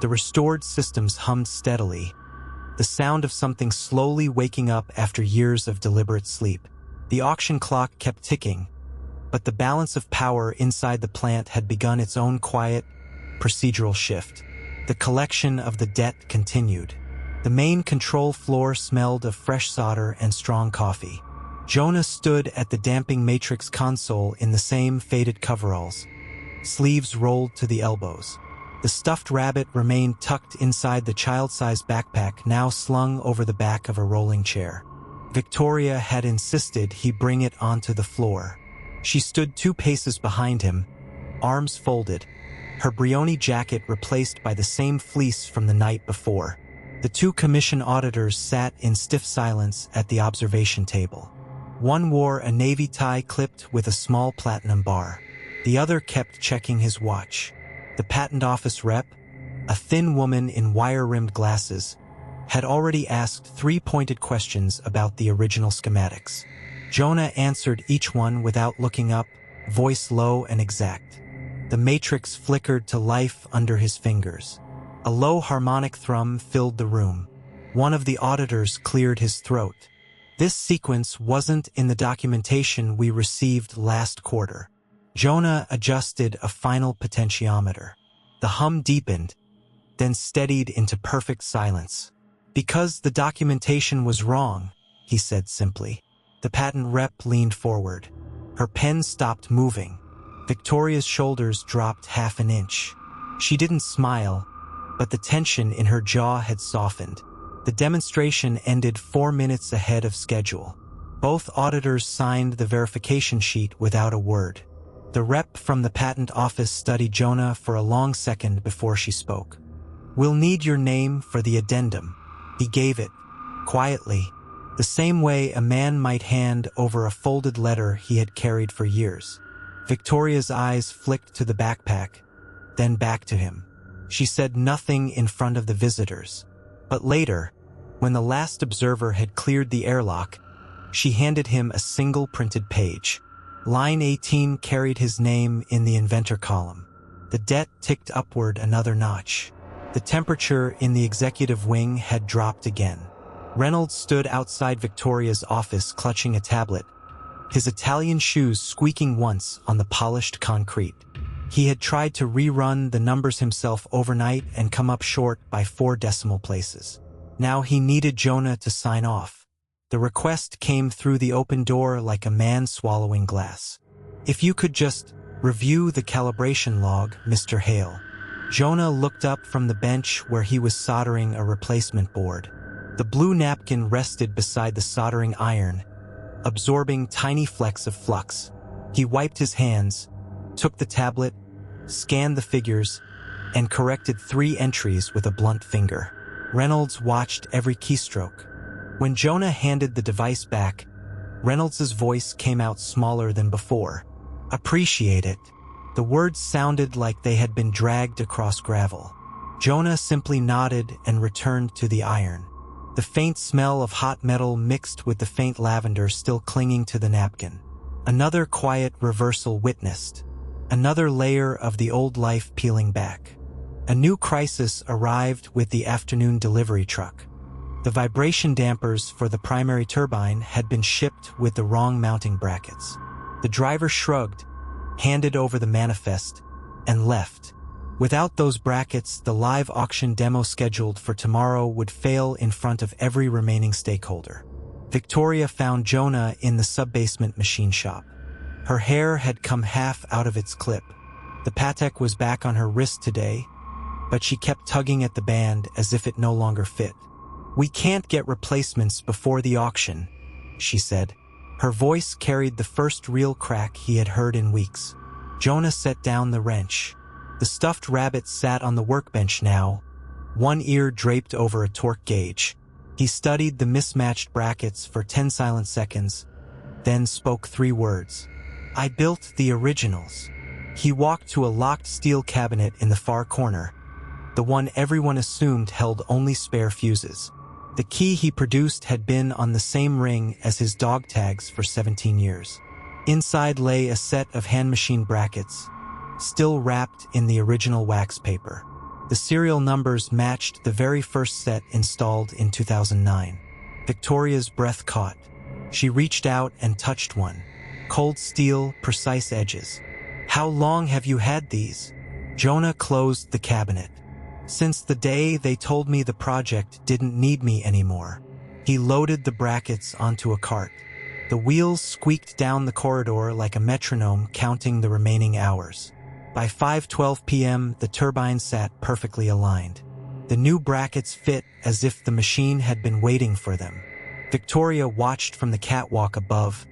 Speaker 1: the restored systems hummed steadily, the sound of something slowly waking up after years of deliberate sleep. The auction clock kept ticking, but the balance of power inside the plant had begun its own quiet, procedural shift. The collection of the debt continued. The main control floor smelled of fresh solder and strong coffee. Jonah stood at the damping matrix console in the same faded coveralls, sleeves rolled to the elbows. The stuffed rabbit remained tucked inside the child-sized backpack now slung over the back of a rolling chair. Victoria had insisted he bring it onto the floor. She stood 2 paces behind him, arms folded, her Brioni jacket replaced by the same fleece from the night before. The 2 commission auditors sat in stiff silence at the observation table. One wore a navy tie clipped with a small platinum bar. The other kept checking his watch. The patent office rep, a thin woman in wire-rimmed glasses, had already asked 3 pointed questions about the original schematics. Jonah answered each one without looking up, voice low and exact. The matrix flickered to life under his fingers. A low harmonic thrum filled the room. One of the auditors cleared his throat. This sequence wasn't in the documentation we received last quarter. Jonah adjusted a final potentiometer. The hum deepened, then steadied into perfect silence. Because the documentation was wrong, he said simply. The patent rep leaned forward. Her pen stopped moving. Victoria's shoulders dropped half an inch. She didn't smile, but the tension in her jaw had softened. The demonstration ended 4 minutes ahead of schedule. Both auditors signed the verification sheet without a word. The rep from the patent office studied Jonah for a long second before she spoke. We'll need your name for the addendum. He gave it, quietly, the same way a man might hand over a folded letter he had carried for years. Victoria's eyes flicked to the backpack, then back to him. She said nothing in front of the visitors. But later, when the last observer had cleared the airlock, she handed him a single printed page. Line 18 carried his name in the inventor column. The debt ticked upward another notch. The temperature in the executive wing had dropped again. Reynolds stood outside Victoria's office clutching a tablet, his Italian shoes squeaking once on the polished concrete. He had tried to rerun the numbers himself overnight and come up short by 4 decimal places. Now he needed Jonah to sign off. The request came through the open door like a man swallowing glass. If you could just review the calibration log, Mr. Hale. Jonah looked up from the bench where he was soldering a replacement board. The blue napkin rested beside the soldering iron, absorbing tiny flecks of flux. He wiped his hands, took the tablet, scanned the figures, and corrected 3 entries with a blunt finger. Reynolds watched every keystroke. When Jonah handed the device back, Reynolds's voice came out smaller than before. Appreciate it. The words sounded like they had been dragged across gravel. Jonah simply nodded and returned to the iron. the faint smell of hot metal mixed with the faint lavender still clinging to the napkin. Another quiet reversal witnessed. Another layer of the old life peeling back. A new crisis arrived with the afternoon delivery truck. The vibration dampers for the primary turbine had been shipped with the wrong mounting brackets. The driver shrugged, handed over the manifest, and left. Without those brackets, the live auction demo scheduled for tomorrow would fail in front of every remaining stakeholder. Victoria found Jonah in the sub-basement machine shop. Her hair had come half out of its clip. The Patek was back on her wrist today, but she kept tugging at the band as if it no longer fit. "We can't get replacements before the auction," she said. Her voice carried the first real crack he had heard in weeks. Jonah set down the wrench. The stuffed rabbit sat on the workbench now, one ear draped over a torque gauge. He studied the mismatched brackets for 10 silent seconds, then spoke 3 words. "I built the originals." He walked to a locked steel cabinet in the far corner, the one everyone assumed held only spare fuses. The key he produced had been on the same ring as his dog tags for 17 years. Inside lay a set of hand-machine brackets, still wrapped in the original wax paper. The serial numbers matched the very first set installed in 2009. Victoria's breath caught. She reached out and touched one. Cold steel, precise edges. "How long have you had these?" Jonah closed the cabinet. "Since the day they told me the project didn't need me anymore." He loaded the brackets onto a cart. The wheels squeaked down the corridor like a metronome counting the remaining hours. By 5:12 p.m., the turbine sat perfectly aligned. The new brackets fit as if the machine had been waiting for them. Victoria watched from the catwalk above,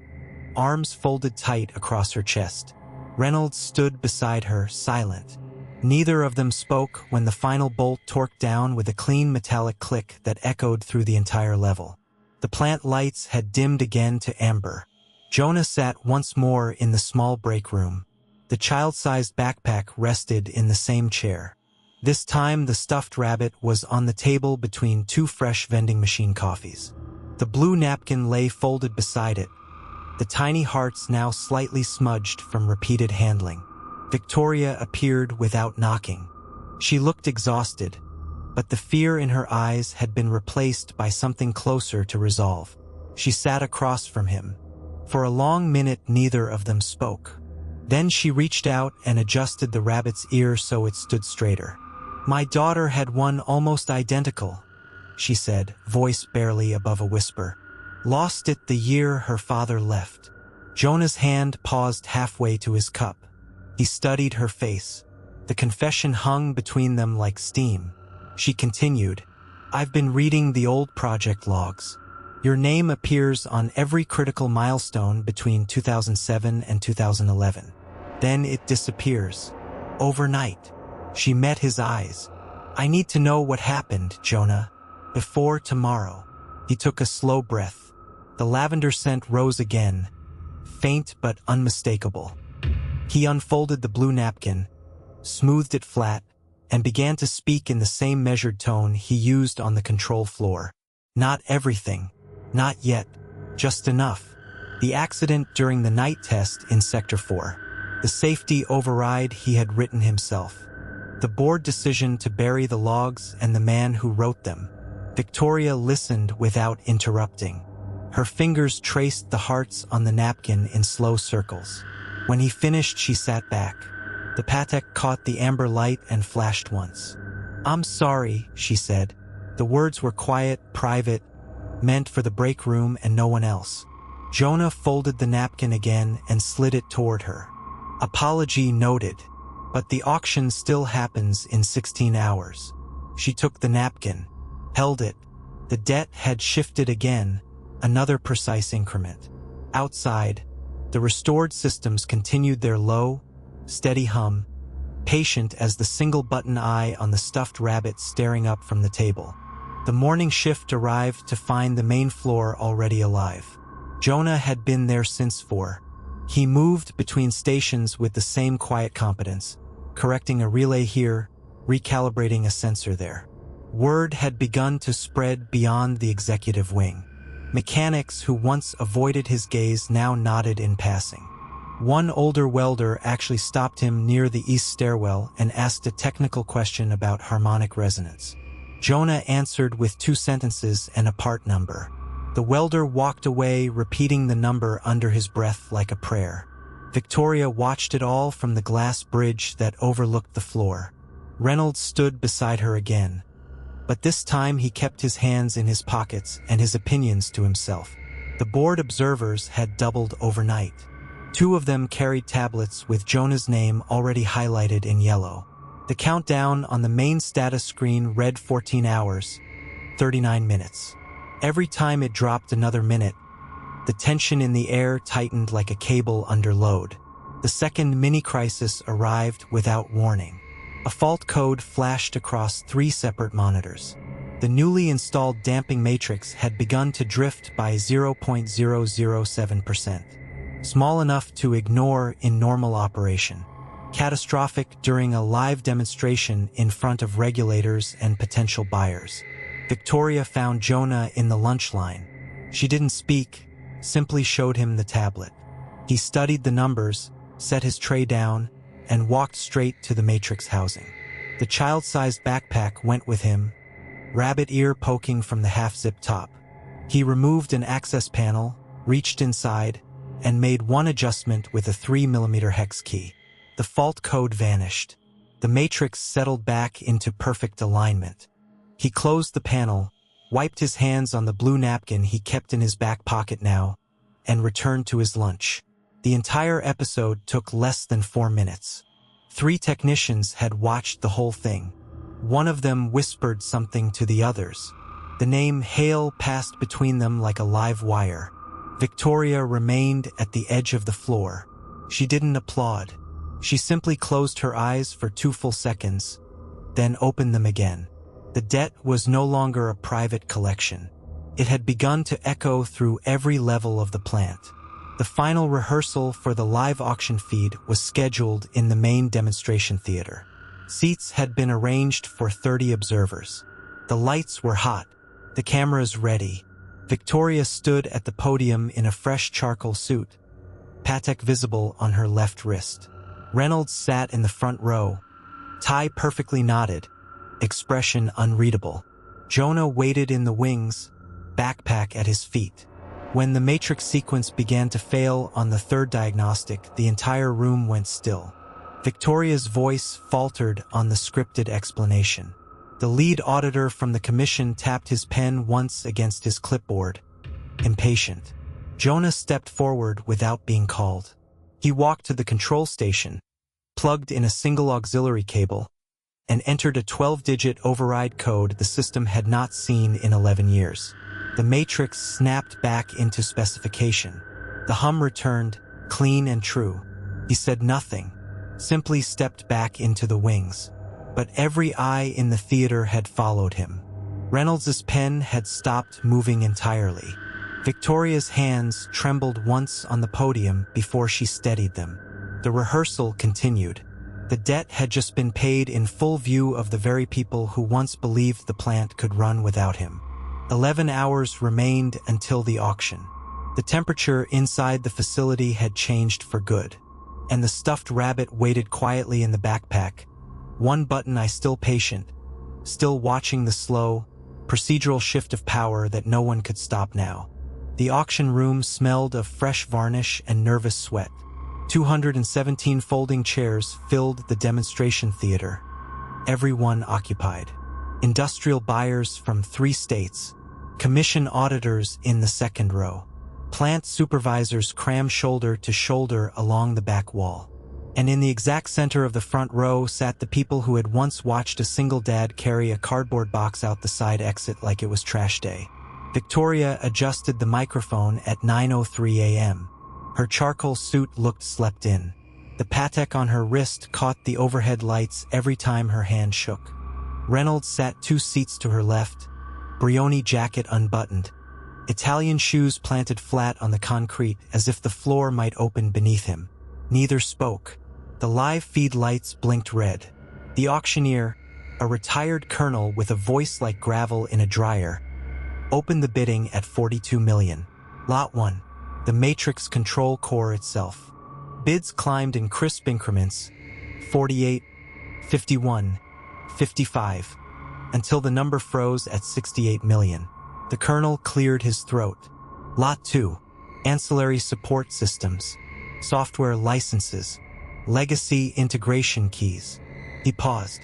Speaker 1: arms folded tight across her chest. Reynolds stood beside her, silent. Neither of them spoke when the final bolt torqued down with a clean metallic click that echoed through the entire level. The plant lights had dimmed again to amber. Jonah sat once more in the small break room. The child-sized backpack rested in the same chair. This time the stuffed rabbit was on the table between 2 fresh vending machine coffees. The blue napkin lay folded beside it, the tiny hearts now slightly smudged from repeated handling. Victoria appeared without knocking. She looked exhausted, but the fear in her eyes had been replaced by something closer to resolve. She sat across from him. For a long minute neither of them spoke. Then she reached out and adjusted the rabbit's ear so it stood straighter. "My daughter had one almost identical," she said, voice barely above a whisper. "Lost it the year her father left." Jonah's hand paused halfway to his cup. He studied her face. The confession hung between them like steam. She continued, "I've been reading the old project logs. Your name appears on every critical milestone between 2007 and 2011. Then it disappears. Overnight." She met his eyes. "I need to know what happened, Jonah. Before tomorrow." He took a slow breath. The lavender scent rose again, faint but unmistakable. He unfolded the blue napkin, smoothed it flat, and began to speak in the same measured tone he used on the control floor. "Not everything. Not yet. Just enough. The accident during the night test in Sector 4. The safety override he had written himself. The board decision to bury the logs and the man who wrote them." Victoria listened without interrupting. Her fingers traced the hearts on the napkin in slow circles. When he finished, she sat back. The Patek caught the amber light and flashed once. "I'm sorry," she said. The words were quiet, private, meant for the break room and no one else. Jonah folded the napkin again and slid it toward her. "Apology noted, but the auction still happens in 16 hours. She took the napkin, held it. The debt had shifted again, another precise increment. Outside, the restored systems continued their low, steady hum, patient as the single-button eye on the stuffed rabbit staring up from the table. The morning shift arrived to find the main floor already alive. Jonah had been there since 4. He moved between stations with the same quiet competence, correcting a relay here, recalibrating a sensor there. Word had begun to spread beyond the executive wing. Mechanics who once avoided his gaze now nodded in passing. One older welder actually stopped him near the east stairwell and asked a technical question about harmonic resonance. Jonah answered with 2 sentences and a part number. The welder walked away, repeating the number under his breath like a prayer. Victoria watched it all from the glass bridge that overlooked the floor. Reynolds stood beside her again, but this time he kept his hands in his pockets and his opinions to himself. The board observers had doubled overnight. 2 of them carried tablets with Jonah's name already highlighted in yellow. The countdown on the main status screen read 14 hours, 39 minutes. Every time it dropped another minute, the tension in the air tightened like a cable under load. The second mini-crisis arrived without warning. A fault code flashed across 3 separate monitors. The newly installed damping matrix had begun to drift by 0.007%, small enough to ignore in normal operation. Catastrophic during a live demonstration in front of regulators and potential buyers. Victoria found Jonah in the lunch line. She didn't speak, simply showed him the tablet. He studied the numbers, set his tray down, and walked straight to the matrix housing. The child-sized backpack went with him, rabbit ear poking from the half-zip top. He removed an access panel, reached inside, and made one adjustment with a 3mm hex key. The fault code vanished. The matrix settled back into perfect alignment. He closed the panel, wiped his hands on the blue napkin he kept in his back pocket now, and returned to his lunch. The entire episode took less than 4 minutes. 3 technicians had watched the whole thing. One of them whispered something to the others. The name Hale passed between them like a live wire. Victoria remained at the edge of the floor. She didn't applaud. She simply closed her eyes for 2 full seconds, then opened them again. The debt was no longer a private collection. It had begun to echo through every level of the plant. The final rehearsal for the live auction feed was scheduled in the main demonstration theater. Seats had been arranged for 30 observers. The lights were hot, the cameras ready. Victoria stood at the podium in a fresh charcoal suit, Patek visible on her left wrist. Reynolds sat in the front row, tie perfectly knotted, expression unreadable. Jonah waited in the wings, backpack at his feet. When the matrix sequence began to fail on the 3rd diagnostic, the entire room went still. Victoria's voice faltered on the scripted explanation. The lead auditor from the commission tapped his pen once against his clipboard, impatient. Jonah stepped forward without being called. He walked to the control station, plugged in a single auxiliary cable, and entered a 12-digit override code the system had not seen in 11 years. The matrix snapped back into specification. The hum returned, clean and true. He said nothing, simply stepped back into the wings. But every eye in the theater had followed him. Reynolds's pen had stopped moving entirely. Victoria's hands trembled once on the podium before she steadied them. The rehearsal continued. The debt had just been paid in full view of the very people who once believed the plant could run without him. 11 hours remained until the auction. The temperature inside the facility had changed for good, and the stuffed rabbit waited quietly in the backpack. One button eye still patient, still watching the slow, procedural shift of power that no one could stop now. The auction room smelled of fresh varnish and nervous sweat. 217 folding chairs filled the demonstration theater, everyone occupied. Industrial buyers from 3 states, commission auditors in the 2nd row, plant supervisors crammed shoulder to shoulder along the back wall. And in the exact center of the front row sat the people who had once watched a single dad carry a cardboard box out the side exit like it was trash day. Victoria adjusted the microphone at 9:03 a.m. Her charcoal suit looked slept in. The Patek on her wrist caught the overhead lights every time her hand shook. Reynolds sat 2 seats to her left, Brioni jacket unbuttoned, Italian shoes planted flat on the concrete as if the floor might open beneath him. Neither spoke. The live feed lights blinked red. The auctioneer, a retired colonel with a voice like gravel in a dryer, opened the bidding at 42 million. Lot 1. The Matrix control core itself. Bids climbed in crisp increments, 48, 51, 55, until the number froze at 68 million. The colonel cleared his throat. Lot 2. Ancillary support systems, software licenses, legacy integration keys. He paused.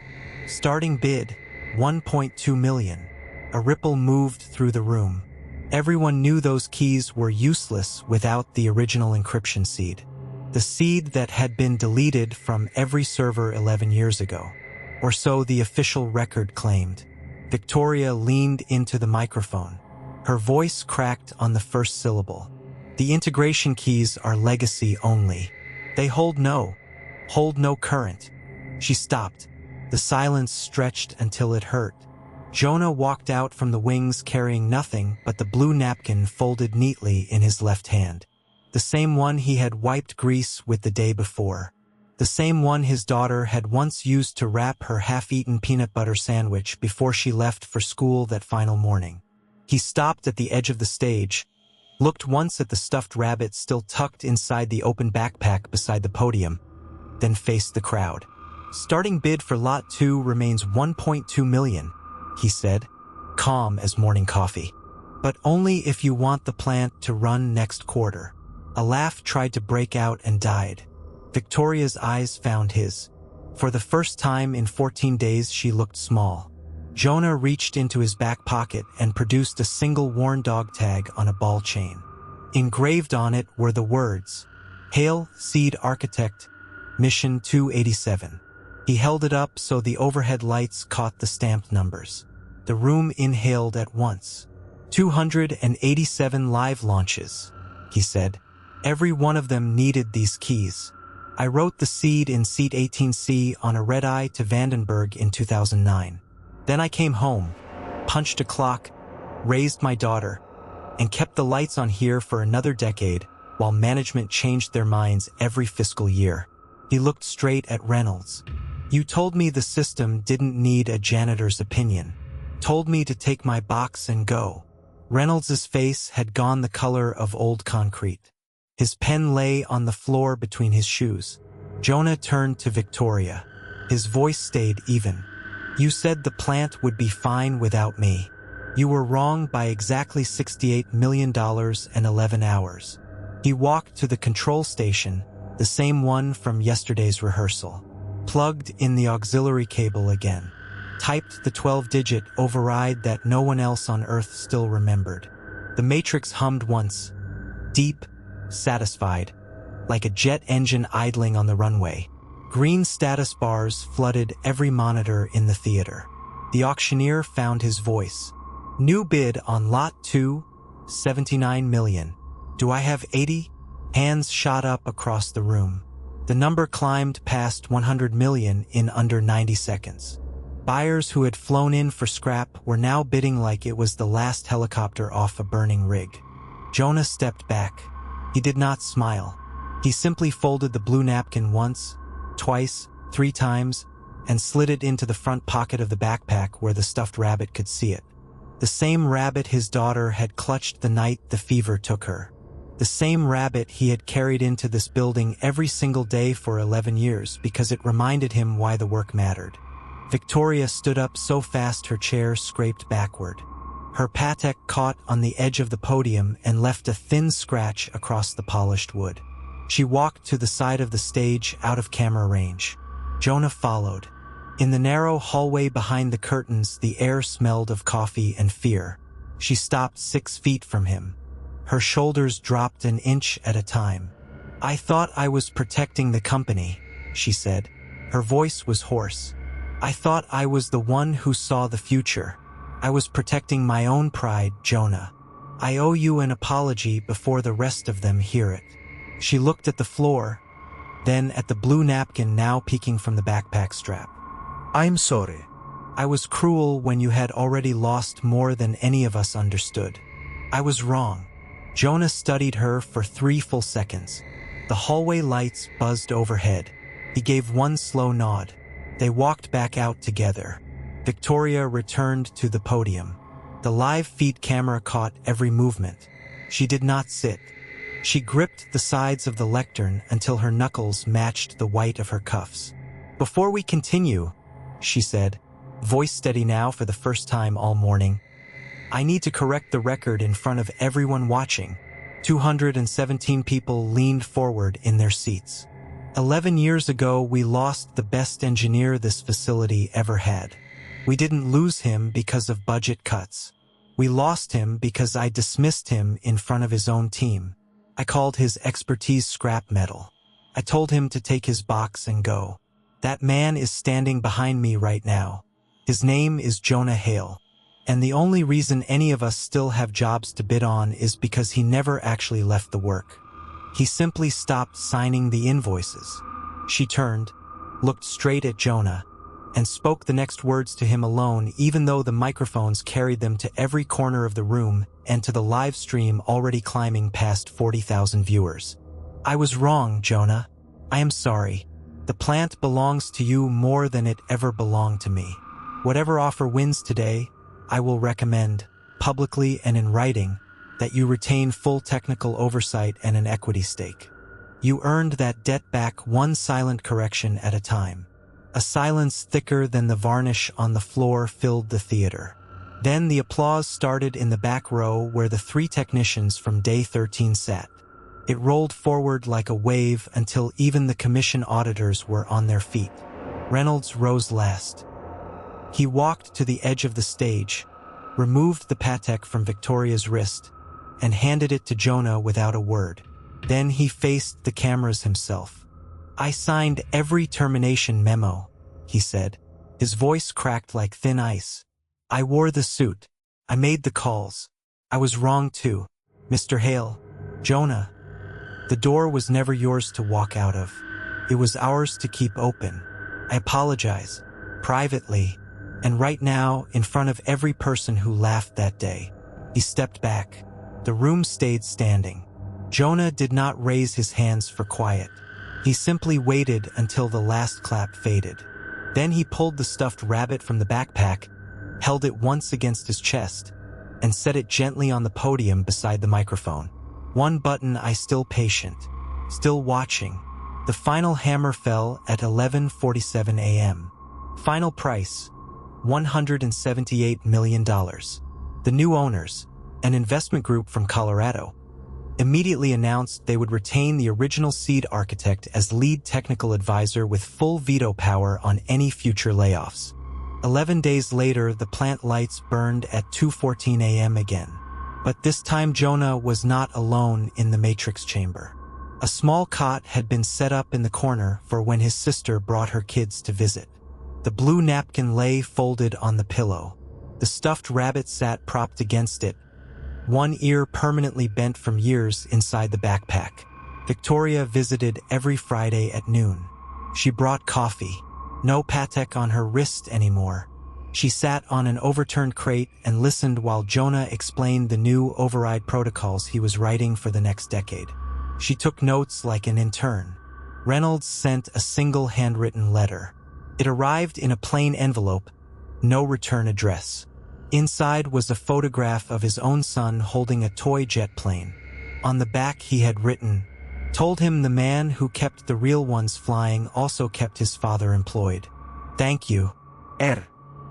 Speaker 1: Starting bid, 1.2 million. A ripple moved through the room. Everyone knew those keys were useless without the original encryption seed. The seed that had been deleted from every server 11 years ago. Or so the official record claimed. Victoria leaned into the microphone. Her voice cracked on the first syllable. The integration keys are legacy only. They hold no current. She stopped. The silence stretched until it hurt. Jonah walked out from the wings carrying nothing but the blue napkin folded neatly in his left hand. The same one he had wiped grease with the day before. The same one his daughter had once used to wrap her half-eaten peanut butter sandwich before she left for school that final morning. He stopped at the edge of the stage, looked once at the stuffed rabbit still tucked inside the open backpack beside the podium, then faced the crowd. Starting bid for Lot 2 remains 1.2 million, he said, calm as morning coffee. But only if you want the plant to run next quarter. A laugh tried to break out and died. Victoria's eyes found his. For the first time in 14 days she looked small. Jonah reached into his back pocket and produced a single worn dog tag on a ball chain. Engraved on it were the words, Hail, Seed Architect, Mission 287. He held it up so the overhead lights caught the stamped numbers. The room inhaled at once. 287 live launches, he said. Every one of them needed these keys. I wrote the seed in seat 18C on a red-eye to Vandenberg in 2009. Then I came home, punched a clock, raised my daughter, and kept the lights on here for another decade while management changed their minds every fiscal year. He looked straight at Reynolds. You told me the system didn't need a janitor's opinion. Told me to take my box and go. Reynolds's face had gone the color of old concrete. His pen lay on the floor between his shoes. Jonah turned to Victoria. His voice stayed even. You said the plant would be fine without me. You were wrong by exactly $68 million and 11 hours. He walked to the control station, the same one from yesterday's rehearsal. Plugged in the auxiliary cable again. Typed the 12-digit override that no one else on Earth still remembered. The Matrix hummed once. Deep, satisfied, like a jet engine idling on the runway. Green status bars flooded every monitor in the theater. The auctioneer found his voice. New bid on Lot 2, 79 million. Do I have 80? Hands shot up across the room. The number climbed past 100 million in under 90 seconds. Buyers who had flown in for scrap were now bidding like it was the last helicopter off a burning rig. Jonah stepped back. He did not smile. He simply folded the blue napkin once, twice, 3 times, and slid it into the front pocket of the backpack where the stuffed rabbit could see it. The same rabbit his daughter had clutched the night the fever took her. The same rabbit he had carried into this building every single day for 11 years because it reminded him why the work mattered. Victoria stood up so fast her chair scraped backward. Her Patek caught on the edge of the podium and left a thin scratch across the polished wood. She walked to the side of the stage out of camera range. Jonah followed. In the narrow hallway behind the curtains, the air smelled of coffee and fear. She stopped 6 feet from him. Her shoulders dropped an inch at a time. I thought I was protecting the company, she said. Her voice was hoarse. I thought I was the one who saw the future. I was protecting my own pride, Jonah. I owe you an apology before the rest of them hear it. She looked at the floor, then at the blue napkin now peeking from the backpack strap.
Speaker 2: I'm sorry.
Speaker 1: I was cruel when you had already lost more than any of us understood. I was wrong. Jonah studied her for 3 full seconds. The hallway lights buzzed overhead. He gave one slow nod. They walked back out together. Victoria returned to the podium. The live feed camera caught every movement. She did not sit. She gripped the sides of the lectern until her knuckles matched the white of her cuffs. "Before we continue," she said, voice steady now for the first time all morning, "I need to correct the record in front of everyone watching." 217 people leaned forward in their seats. 11 years ago, we lost the best engineer this facility ever had. We didn't lose him because of budget cuts. We lost him because I dismissed him in front of his own team. I called his expertise scrap metal. I told him to take his box and go. That man is standing behind me right now. His name is Jonah Hale. And the only reason any of us still have jobs to bid on is because he never actually left the work. He simply stopped signing the invoices. She turned, looked straight at Jonah, and spoke the next words to him alone, even though the microphones carried them to every corner of the room and to the live stream already climbing past 40,000 viewers. "I was wrong, Jonah. I am sorry. The plant belongs to you more than it ever belonged to me. Whatever offer wins today, I will recommend, publicly and in writing, that you retain full technical oversight and an equity stake. You earned that debt back one silent correction at a time." A silence thicker than the varnish on the floor filled the theater. Then the applause started in the back row where the 3 technicians from Day 13 sat. It rolled forward like a wave until even the commission auditors were on their feet. Reynolds rose last. He walked to the edge of the stage, removed the Patek from Victoria's wrist, and handed it to Jonah without a word. Then he faced the cameras himself. "I signed every termination memo," he said. His voice cracked like thin ice. "I wore the suit. I made the calls. I was wrong too. Mr. Hale, Jonah. The door was never yours to walk out of. It was ours to keep open. I apologize, privately, and right now in front of every person who laughed that day." He stepped back. The room stayed standing. Jonah did not raise his hands for quiet. He simply waited until the last clap faded. Then he pulled the stuffed rabbit from the backpack, held it once against his chest, and set it gently on the podium beside the microphone. One button, I still patient, still watching. The final hammer fell at 11:47 a.m. Final price, $178 million. The new owners, an investment group from Colorado, immediately announced they would retain the original seed architect as lead technical advisor with full veto power on any future layoffs. 11 days later, the plant lights burned at 2:14 a.m. again. But this time Jonah was not alone in the matrix chamber. A small cot had been set up in the corner for when his sister brought her kids to visit. The blue napkin lay folded on the pillow. The stuffed rabbit sat propped against it, one ear permanently bent from years inside the backpack. Victoria visited every Friday at noon. She brought coffee. No Patek on her wrist anymore. She sat on an overturned crate and listened while Jonah explained the new override protocols he was writing for the next decade. She took notes like an intern. Reynolds sent a single handwritten letter. It arrived in a plain envelope, no return address. Inside was a photograph of his own son holding a toy jet plane. On the back he had written, "Told him the man who kept the real ones flying also kept his father employed. Thank you. Er."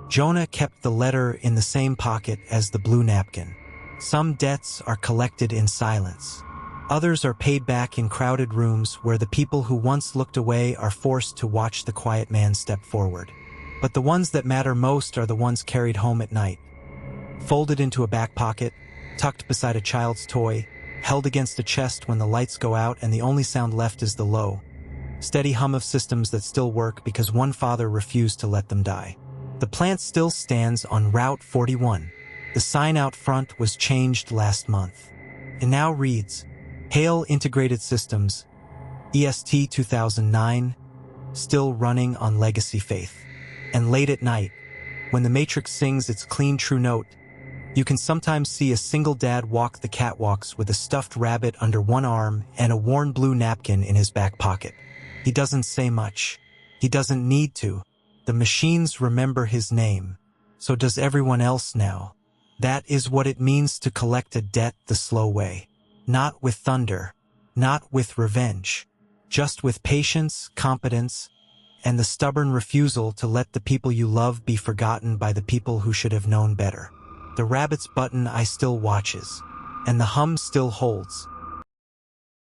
Speaker 1: Jonah kept the letter in the same pocket as the blue napkin. Some debts are collected in silence. Others are paid back in crowded rooms where the people who once looked away are forced to watch the quiet man step forward. But the ones that matter most are the ones carried home at night. Folded into a back pocket, tucked beside a child's toy, held against a chest when the lights go out and the only sound left is the low, steady hum of systems that still work because one father refused to let them die. The plant still stands on Route 41. The sign out front was changed last month. It now reads, Hale Integrated Systems, EST 2009, still running on legacy faith. And late at night, when the Matrix sings its clean true note, you can sometimes see a single dad walk the catwalks with a stuffed rabbit under one arm and a worn blue napkin in his back pocket. He doesn't say much. He doesn't need to. The machines remember his name. So does everyone else now. That is what it means to collect a debt the slow way. Not with thunder, not with revenge, just with patience, competence, and the stubborn refusal to let the people you love be forgotten by the people who should have known better. The rabbit's button I still watches, and the hum still holds,